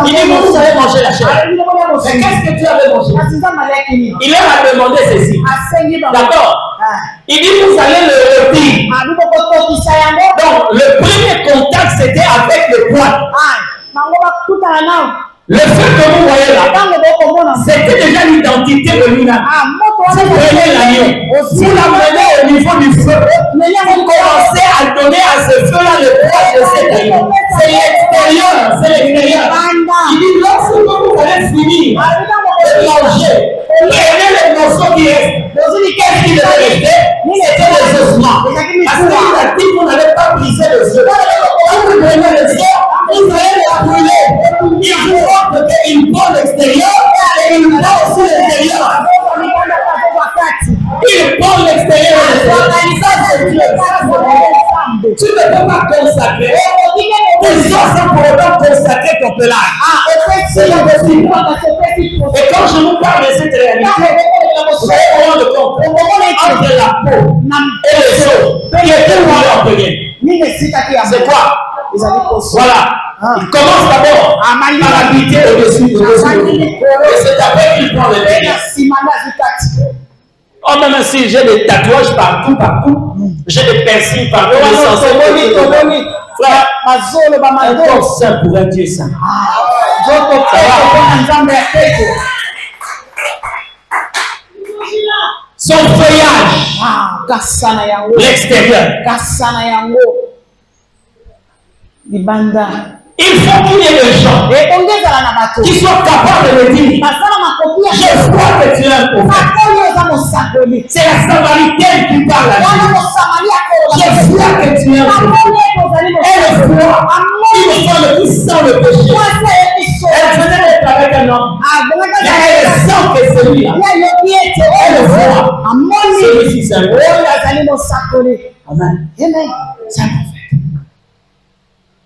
Il dit vous allez manger la chair. Mais qu'est-ce que Dieu avait mangé? Il leur a demandé ceci. D'accord? Il dit vous allez le rôtir. Donc le premier contact c'était avec le poids. Le fait que vous voyez là, c'était déjà l'identité de l'humain. Vous prenez l'agneau, vous l'amenez au niveau du feu. Vous commencez à donner à ce feu-là le poids de cet agneau. C'est l'extérieur, c'est l'extérieur. Il dit lorsque vous allez finir de manger, prenez les morceaux qui restent. Qu'est-ce qui devait rester? C'était les ossements. Parce qu'il a dit que vous n'avez pas brisé le feu. Quand vous prenez le feu, vous allez le brûler. Il vous montre qu'il prend l'extérieur et il prend aussi l'intérieur. Il prend l'extérieur et l'intérieur. Tu ne peux pas consacrer. Tes os sont pour autant consacrer ton pelage. C'est impossible. Et quand je vous parle de cette réalité, vous allez vous rendre compte entre la peau et les os, qui est tellement orgueilleux. C'est quoi? Voilà. Il commence d'abord à habiter au-dessus de l'eau. Et c'est après qu'il prend le dernier. Oh, même si j'ai des tatouages partout, j'ai des piercings partout, frère, un corps saint pour un Dieu saint. Son feuillage, l'extérieur. Il faut qu'il y ait des gens qui soient capables de dire je crois que tu es un prophète. C'est la Samaritaine qui parle à Dieu. Je crois que tu es un prophète. Elle croit. Il faut le puissant le péché. Elle venait d'être avec un homme. Mais elle sent que c'est celui-là. Elle voit. Celui-ci, c'est un prophète. Amen. C'est un prophète.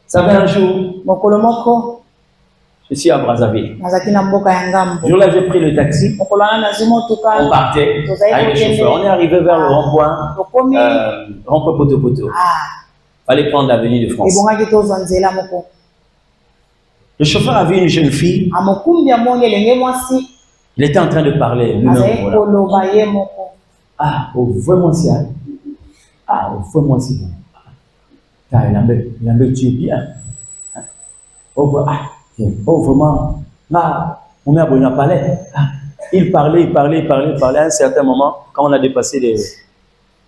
Ça fait un jour, je suis à Brazzaville. Le jour-là, j'ai pris le taxi. On partait avec le chauffeur. On est arrivé vers le rond-point, rond-point Poto-Poto. Il fallait prendre l'avenue de France. Le chauffeur a vu une jeune fille. Il était en train de parler. Ah, vraiment si. Ah, vraiment si. Tu es bien. Oh, vraiment. Là, on est à Bonapalais. Il parlait. À un certain moment, quand on a dépassé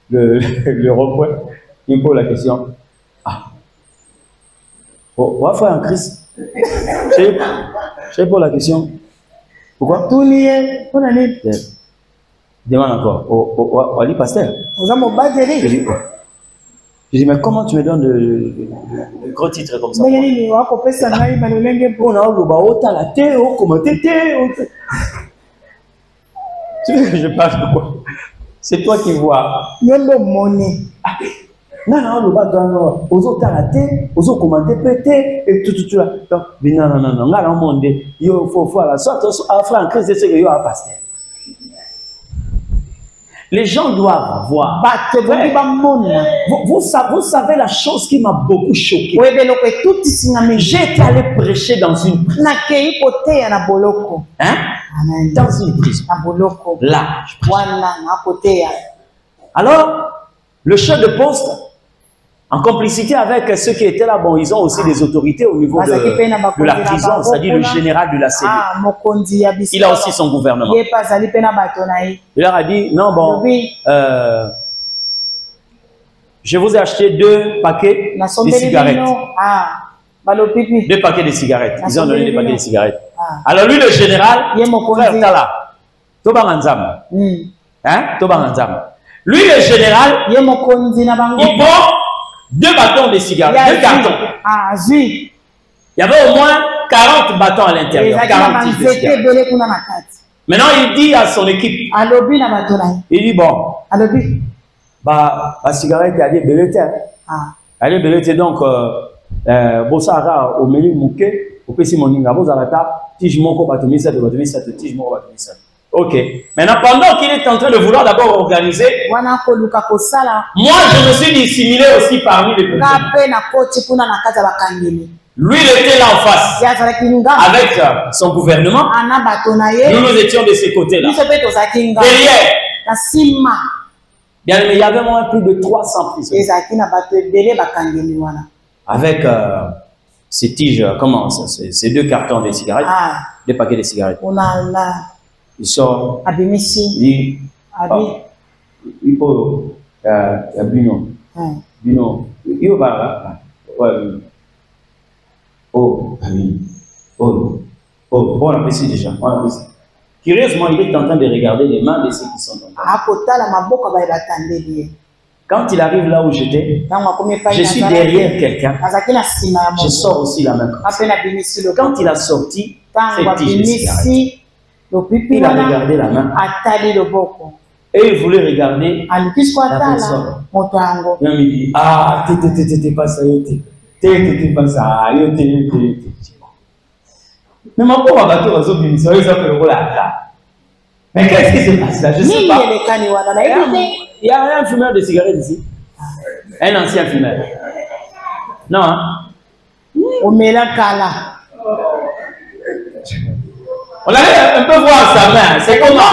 le rond-point, il me pose la question. On va faire un Christ. Je pose la question. Pourquoi? Demande encore. Au Ali Pasteur. Je dis, mais comment tu me donnes de gros titres comme ça? Tu veux que je parle de quoi? C'est toi qui vois. Non, non, non, les gens doivent voir. Vous savez la chose qui m'a beaucoup choqué. J'étais allé prêcher dans une prison. Hein? Dans une prison. Là. Alors, le chef de poste, en complicité avec ceux qui étaient là, bon, ils ont aussi des autorités au niveau de la prison, c'est-à-dire le général de la cellule. Il a aussi son gouvernement. Il leur a dit, non, bon, je vous ai acheté 2 paquets de cigarettes. 2 paquets de cigarettes. Ils ont donné des paquets de cigarettes. Alors lui, le général, frère Tala, Tobaranzam. Hein? Tobaranzam. Lui, le général, il prend 2 bâtons de cigarettes, 2 cartons. Il y avait au moins 40 bâtons à l'intérieur. 40 de cigarettes. Maintenant, il dit à son équipe, il dit, bon, la cigarette, elle est belletée. Elle est belletée, donc, Bossara, au milieu mouké, au PC Moninga, Bozarata, Tige Moko, Batomisa, Tige Moko, Batomisa. Ok. Maintenant, pendant qu'il est en train de vouloir d'abord organiser, moi, je me suis dissimulé aussi parmi les prisonniers. Lui, il était là en face, avec son gouvernement. Nous, nous étions de ces côtés-là. Derrière, bien, il y avait moins plus de 300 prisonniers. Avec ces tiges, comment ça, ces 2 cartons de cigarettes, 2 paquets de cigarettes. Il sort, il dit, il faut, Bino, il va, bon appétit déjà, bon appétit. Curieusement, il est en train de regarder les mains de ceux qui sont en train. Quand il arrive là où j'étais, je suis derrière quelqu'un, je sors aussi la main. Quand il a sorti cette tige de cigarette, il a regardé la main et il voulait regarder la personne. Il me dit, ah, t'es pas ça, t'es pas ça, mais ma pauvre bateau va se là. Mais qu'est-ce qui se passe là? Je ne sais pas. Il y a un fumeur de cigarettes ici. Un ancien fumeur. Non, hein? On allait un peu voir sa main. C'est comment?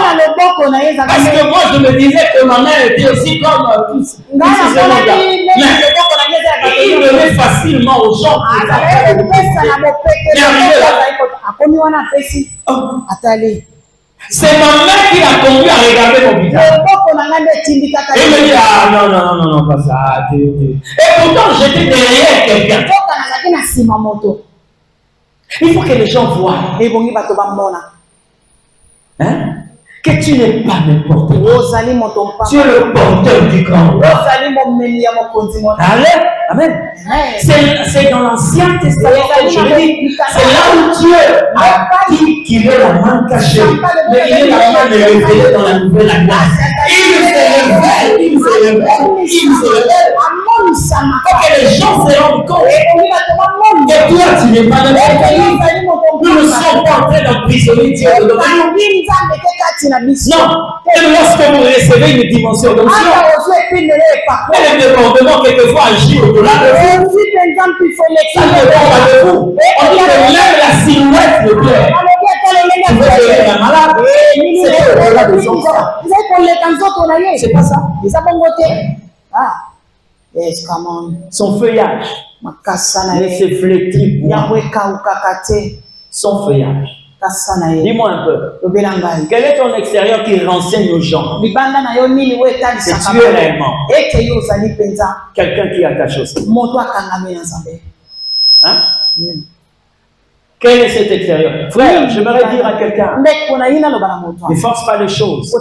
Parce que moi, je me disais que ma main était aussi comme tous. Il le met facilement aux gens. C'est ma main qui l'a conduit à regarder mon visage. Et il me dit, ah non, pas ça. Et pourtant, j'étais derrière quelqu'un. Il faut que les gens voient. Hein? Que tu n'es pas n'importe quoi. Tu es le porteur du grand roi. Amen. C'est dans l'Ancien Testament que je dis. C'est là où Dieu a dit qu'il est la main cachée. Mais il est la main révélée dans la nouvelle alliance. Il se révèle. Pour que les gens se rendent compte que toi, tu n'es pas n'importe qui. Nous ne sommes pas en train d'emprisonner Dieu de l'homme. Non. Et lorsque vous recevez une dimension comme ça, et le débordement quelquefois agit au-delà de vous. Ça dépend pas de vous. On dit que même la silhouette de Pierre. Tu veux devenir un malade? C'est au-delà de son corps. C'est pas ça. Son feuillage ne se flétrit pas. Son feuillage. Dis-moi un peu. Quel est ton extérieur qui renseigne aux gens? C'est tu es réellement quelqu'un qui est attaché au Seigneur. Hein? Quel est cet extérieur? Frère, j'aimerais dire à quelqu'un, ne force pas les choses,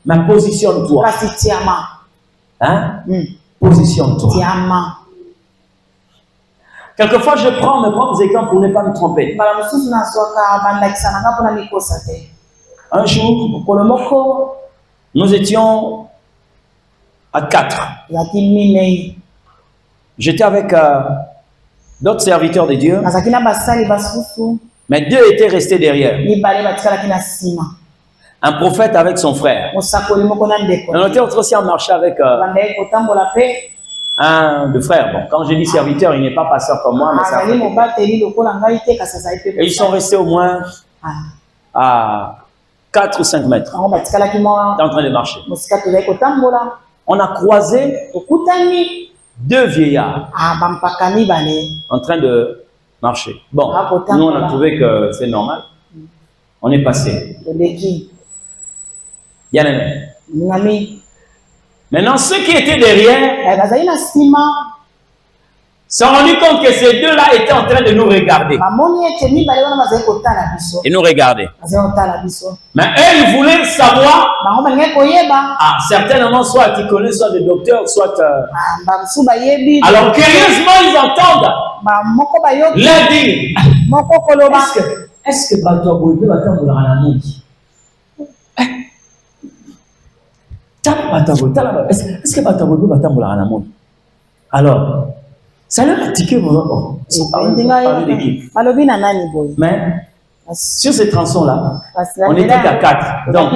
mais positionne-toi. Hein? Positionne-toi. Quelquefois, je prends mes propres exemples pour ne pas me tromper. Un jour, nous étions à 4. J'étais avec d'autres serviteurs de Dieu, mais 2 étaient restés derrière. Un prophète avec son frère. On était aussi en marché avec un de frères. Bon, quand je dis serviteur, il n'est pas pasteur comme moi, mais ça fait. Et ils sont restés au moins à 4 ou 5 mètres. En train de marcher. On a croisé 2 vieillards en train de marcher. Bon, nous on a trouvé que c'est normal. On est passé. Bien aimé. Maintenant, ceux qui étaient derrière se sont rendus compte que ces 2-là étaient en train de nous regarder. Et nous regarder. Mais eux, ils voulaient savoir. Ah, certainement, soit ils connaissent, soit des docteurs, soit. Alors, curieusement, ils entendent l'un dire, est-ce que Batoabo peut attendre la nuit? Est-ce que Batoabo peut attendre la nuit? Alors, ça leur a tiqué mon mais sur ces tronçons-là, on n'était qu'à 4. Donc,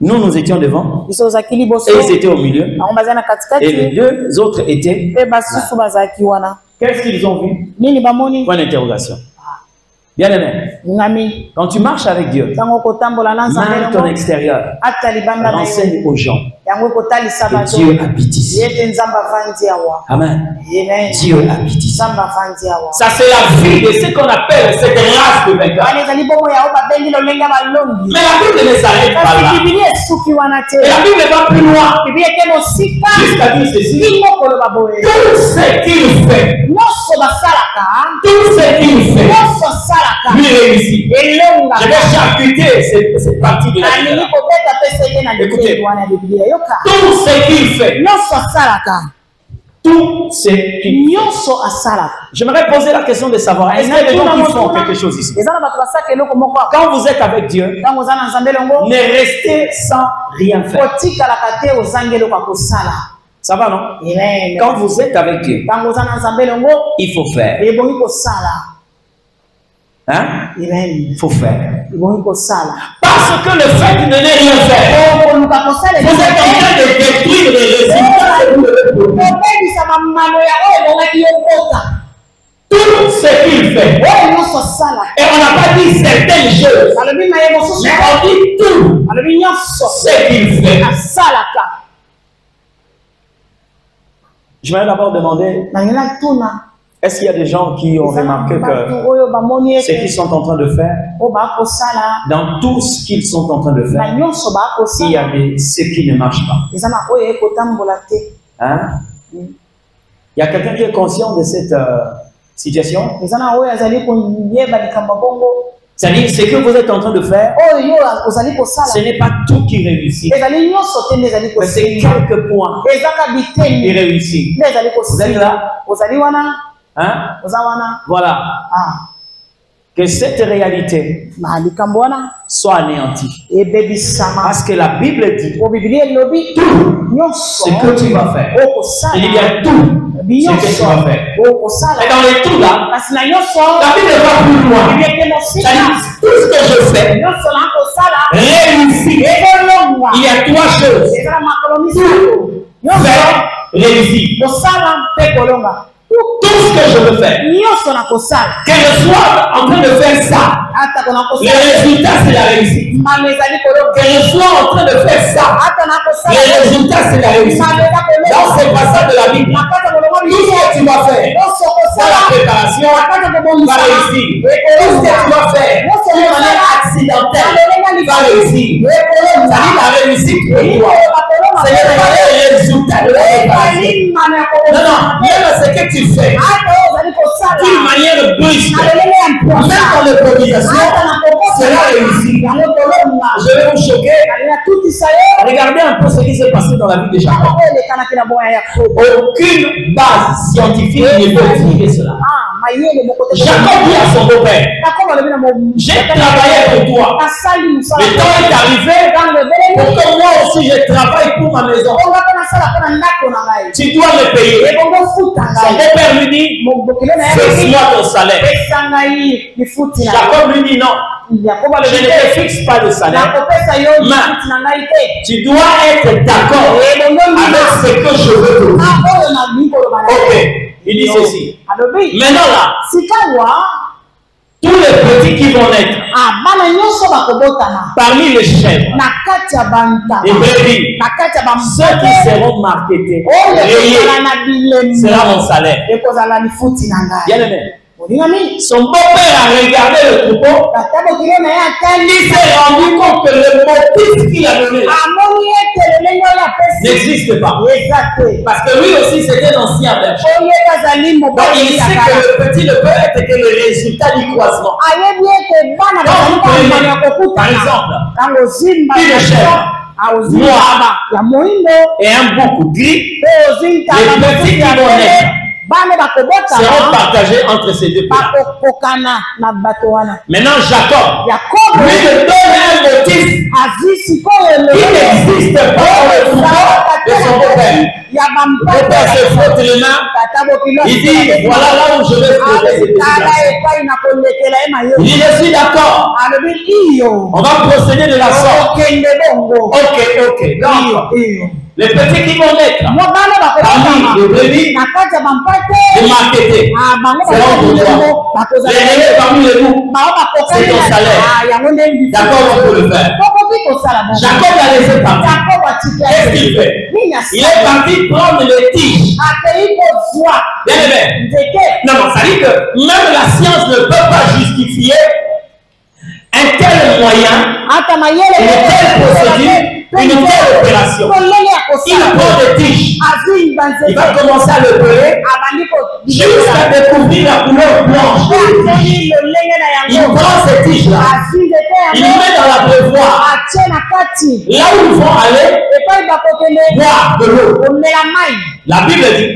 nous étions devant, et ils étaient au milieu, et les 2 autres étaient là. Qu'est-ce qu'ils ont vu? Point d'interrogation. Bien aimé, quand tu marches avec Dieu, même ton extérieur, renseigne aux gens que Dieu habite ici. Amen. Dieu habite ici. Ça, c'est la vie de ce qu'on appelle cette race de vainqueurs. Mais la Bible ne s'arrête pas là. Et la Bible va plus loin. Jusqu'à dire ceci. Tout ce qu'il fait, tout ce qu'il fait, lui réussit. Je vais charcuter cette partie de la Bible. Écoutez, tout ce qu'il fait, tout ce qu'il fait. J'aimerais poser la question de savoir, est-ce qu'il y a des gens qui font quelque chose ici? Quand vous êtes avec Dieu, ne restez sans rien faire. Ça va, non? Quand vous êtes avec Dieu, il faut faire. Hein? Il faut faire. Parce que le fait de ne rien faire, vous êtes en train de détruire les résultats. Tout ce qu'il fait. Et on n'a pas dit certaines choses. Mais on dit tout ce qu'il fait. Je vais d'abord demander, est-ce qu'il y a des gens qui ont remarqué que ce qu'ils sont en train de faire, dans tout ce qu'ils sont en train de faire, il y a ce qui ne marche pas. Hein? Il y a quelqu'un qui est conscient de cette situation? C'est-à-dire, ce que vous êtes en train de faire, ce n'est pas tout qui réussit. Mais c'est quelques points qui réussissent. Vous êtes là? Hein? Voilà. Que cette réalité soit anéantie. Parce que la Bible dit tout ce que tu vas faire. Il y a tout ce que tu vas faire. Et dans les tout là, la Bible va plus loin. C'est-à-dire, tout ce que je fais réussit. Il y a 3 choses. Faire, réussir. Tout ce que je veux faire, que je sois en train de faire ça, le résultat c'est la réussite. Que je sois en train de faire ça, le résultat c'est la réussite. Dans ces passages de la Bible, tout ce que tu vas faire, dans la préparation, va réussir. Tout ce que tu vas faire, de manière accidentelle, va réussir. Ça dit la réussite de toi. C'est le résultat de la préparation. Non, même ce que tu fais, d'une manière brusque, même dans l'improvisation, cela réussit. Je vais vous choquer. Regardez un peu ce qui s'est passé dans la vie de Jacob. Aucune base scientifique ne peut expliquer cela. Jacob dit à son beau-père, j'ai travaillé pour toi. Le temps est arrivé pour que moi aussi je travaille pour ma maison. Tu dois me payer. Son beau-père lui dit, fixe-moi ton salaire. Jacob lui dit non. Je ne te fixe pas de salaire. Mais tu dois être d'accord avec ce que je veux te dire. Ok. Il dit ceci. Maintenant là, tous les petits qui vont naître parmi les chèvres, les brebis, ceux qui seront marketés, sera mon salaire. Bien aimé. Son beau-père a regardé le troupeau. Il s'est rendu compte que le motif qu'il a donné n'existe pas. Parce que lui aussi c'était un ancien berger. Donc il sait que le petit ne peut être que le résultat du croisement. Donc, par exemple, une chèvre noire et un bouc gris, les petits qui vont naître seront partagés entre ces deux pays. Maintenant, Jacob lui donne un motif qui n'existe pas dans le troupeau de son beau-père. Le beau-père se frotte les mains. Il dit, voilà là où je vais trouver ces petits garçons. Il dit, je suis d'accord. On va procéder de la sorte. Ok. Donc, les petits qui vont naître, parmi les brebis, les marketés, seront pour toi. Les relais parmi les loups, c'est ton salaire. D'accord, on peut le faire. Jacob l'a laissé partir. Qu'est-ce qu'il fait? Il est parti prendre les tiges. Bien aimé. Non, ça dit que même la science ne peut pas justifier un tel moyen, une telle procédure, une telle opération. Il prend des tiges. Il va commencer à le peler jusqu'à découvrir la couleur blanche. Il prend ces tiges-là. Il met dans la prévoir. Là où ils vont aller, boire de l'eau. La Bible dit,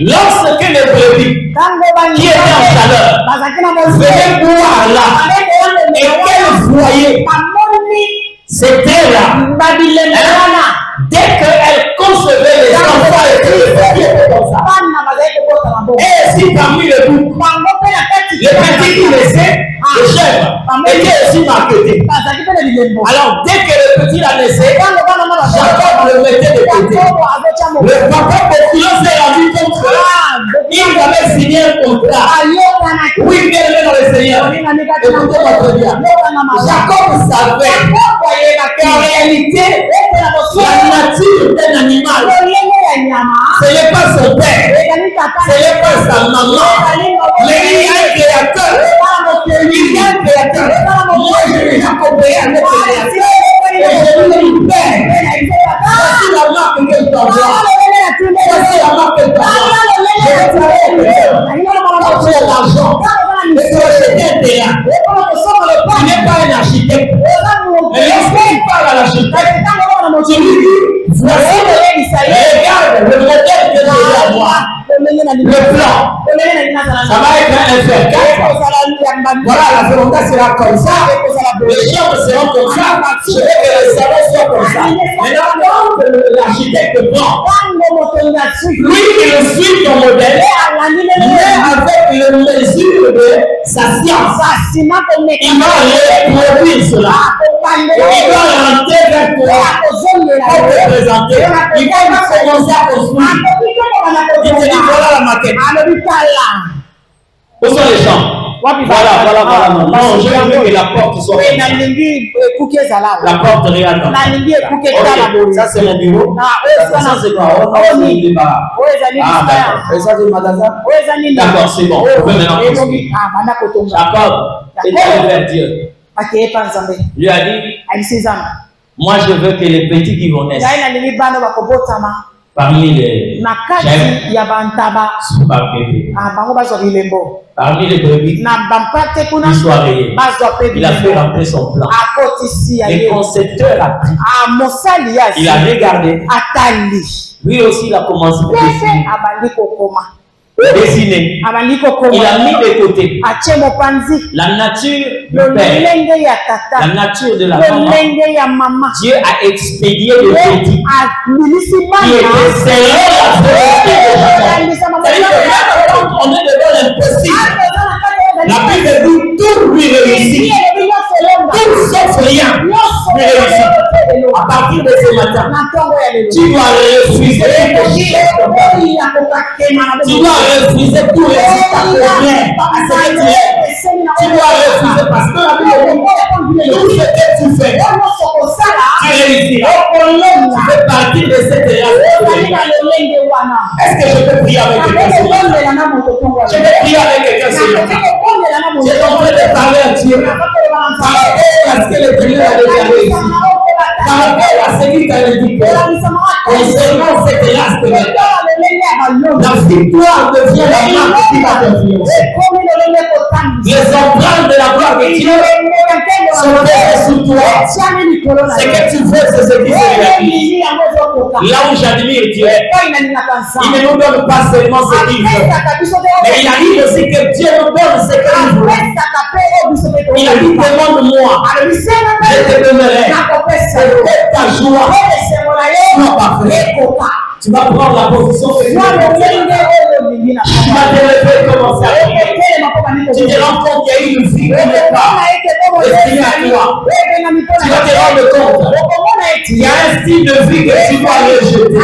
lorsque les brebis qui étaient en chaleur venaient boire là, et qu'elles voyaient, c'était là. Dès qu'elle concevait les enfants et que les petits étaient comme ça. Et si parmi les boucs, les petits qui laissaient, les chèvres étaient aussi marketés. Alors dès que le petit l'a laissé, Jacob le mettait de côté. Le papa populaire s'est rendu compte que il avait signé un contrat. Oui, bien aimé dans le Seigneur. Écoutez-moi très bien. Jacob savait qu'en réalité, la nature d'un animal, ce n'est pas son père, ce n'est pas sa maman, mais il y a un créateur. Il y a un créateur. Moi, je n'ai pas compris avec le créateur. Et je lui dis, Père, voici la marque que je t'envoie. Voici la marque que je t'envoie. Je vais travailler avec elle. Tu as l'argent. Et tu vas acheter un terrain. Tu n'es pas un architecte. Mais lorsqu'il parle à l'architecte, tu lui dis, voici, regarde le modèle que je vais avoir. Le plan. Ça va être un F4. Voilà, la volonté sera comme ça. Les chambres seront comme ça. Je veux que le salon soit comme ça. Maintenant, quand l'architecte prend, lui, il suit ton modèle, mais avec les mesures de sa science. Il va reproduire cela. Il va rentrer vers toi pour te présenter. Il va commencer à construire. Il te dit voilà la maquette. Où sont les champs? Voilà. Non, je veux que la porte soit. La porte, regarde. Okay. Ça, c'est mon bureau. Ça, c'est quoi? C'est le débarras. Ah, d'accord. Et ça, c'est le magasin? D'accord, c'est bon. On peut maintenant construire. Jacob est allé vers Dieu. Lui a dit, moi, je veux que les petits qui vont naître parmi les parmi les brebis, il a fait rentrer son plan. Le concepteur a pris. Il a regardé. Lui aussi, il a commencé à dessiner. Il a mis de côté la nature du père, la nature de la maman. Dieu a expédié le petit qui était selon la volonté de Jacob. On est devant l'impossible. La Bible dit tout lui réussit. Tout sauf rien lui réussit. À partir de ce matin, tu dois refuser quelque chose. Tu dois refuser tout résultat contraire à ce que tu es. Tu dois refuser parce que la Bible dit tout ce que tu fais, tu réussiras. Tu fais partie de cette race. Est-ce que je peux prier avec quelqu'un? Je vais prier avec quelqu'un ce matin. J'ai en train de parler à Dieu par rapport à ce que l'Éternel a déjà réussi. Par rapport à ce qu'il t'a dit concernant cette race de la victoire devient la marque qui va devenir. Les empreintes de la gloire de Dieu sont posées sur toi. Ce que tu veux, c'est ce qui se réalise. Là où j'admire Dieu, il ne nous donne pas seulement ce qu'il veut, mais il arrive aussi que Dieu nous donne ce qu'il veut. Il a dit, demande-moi, je te donnerai. Ta joie soit parfaite. Tu vas prendre la position que tu vas te lever et commencer à prier. Tu te rends compte qu'il y a une vie qui n'est pas destinée à toi. Tu vas te rendre compte qu'il y a un style de vie que tu dois rejeter.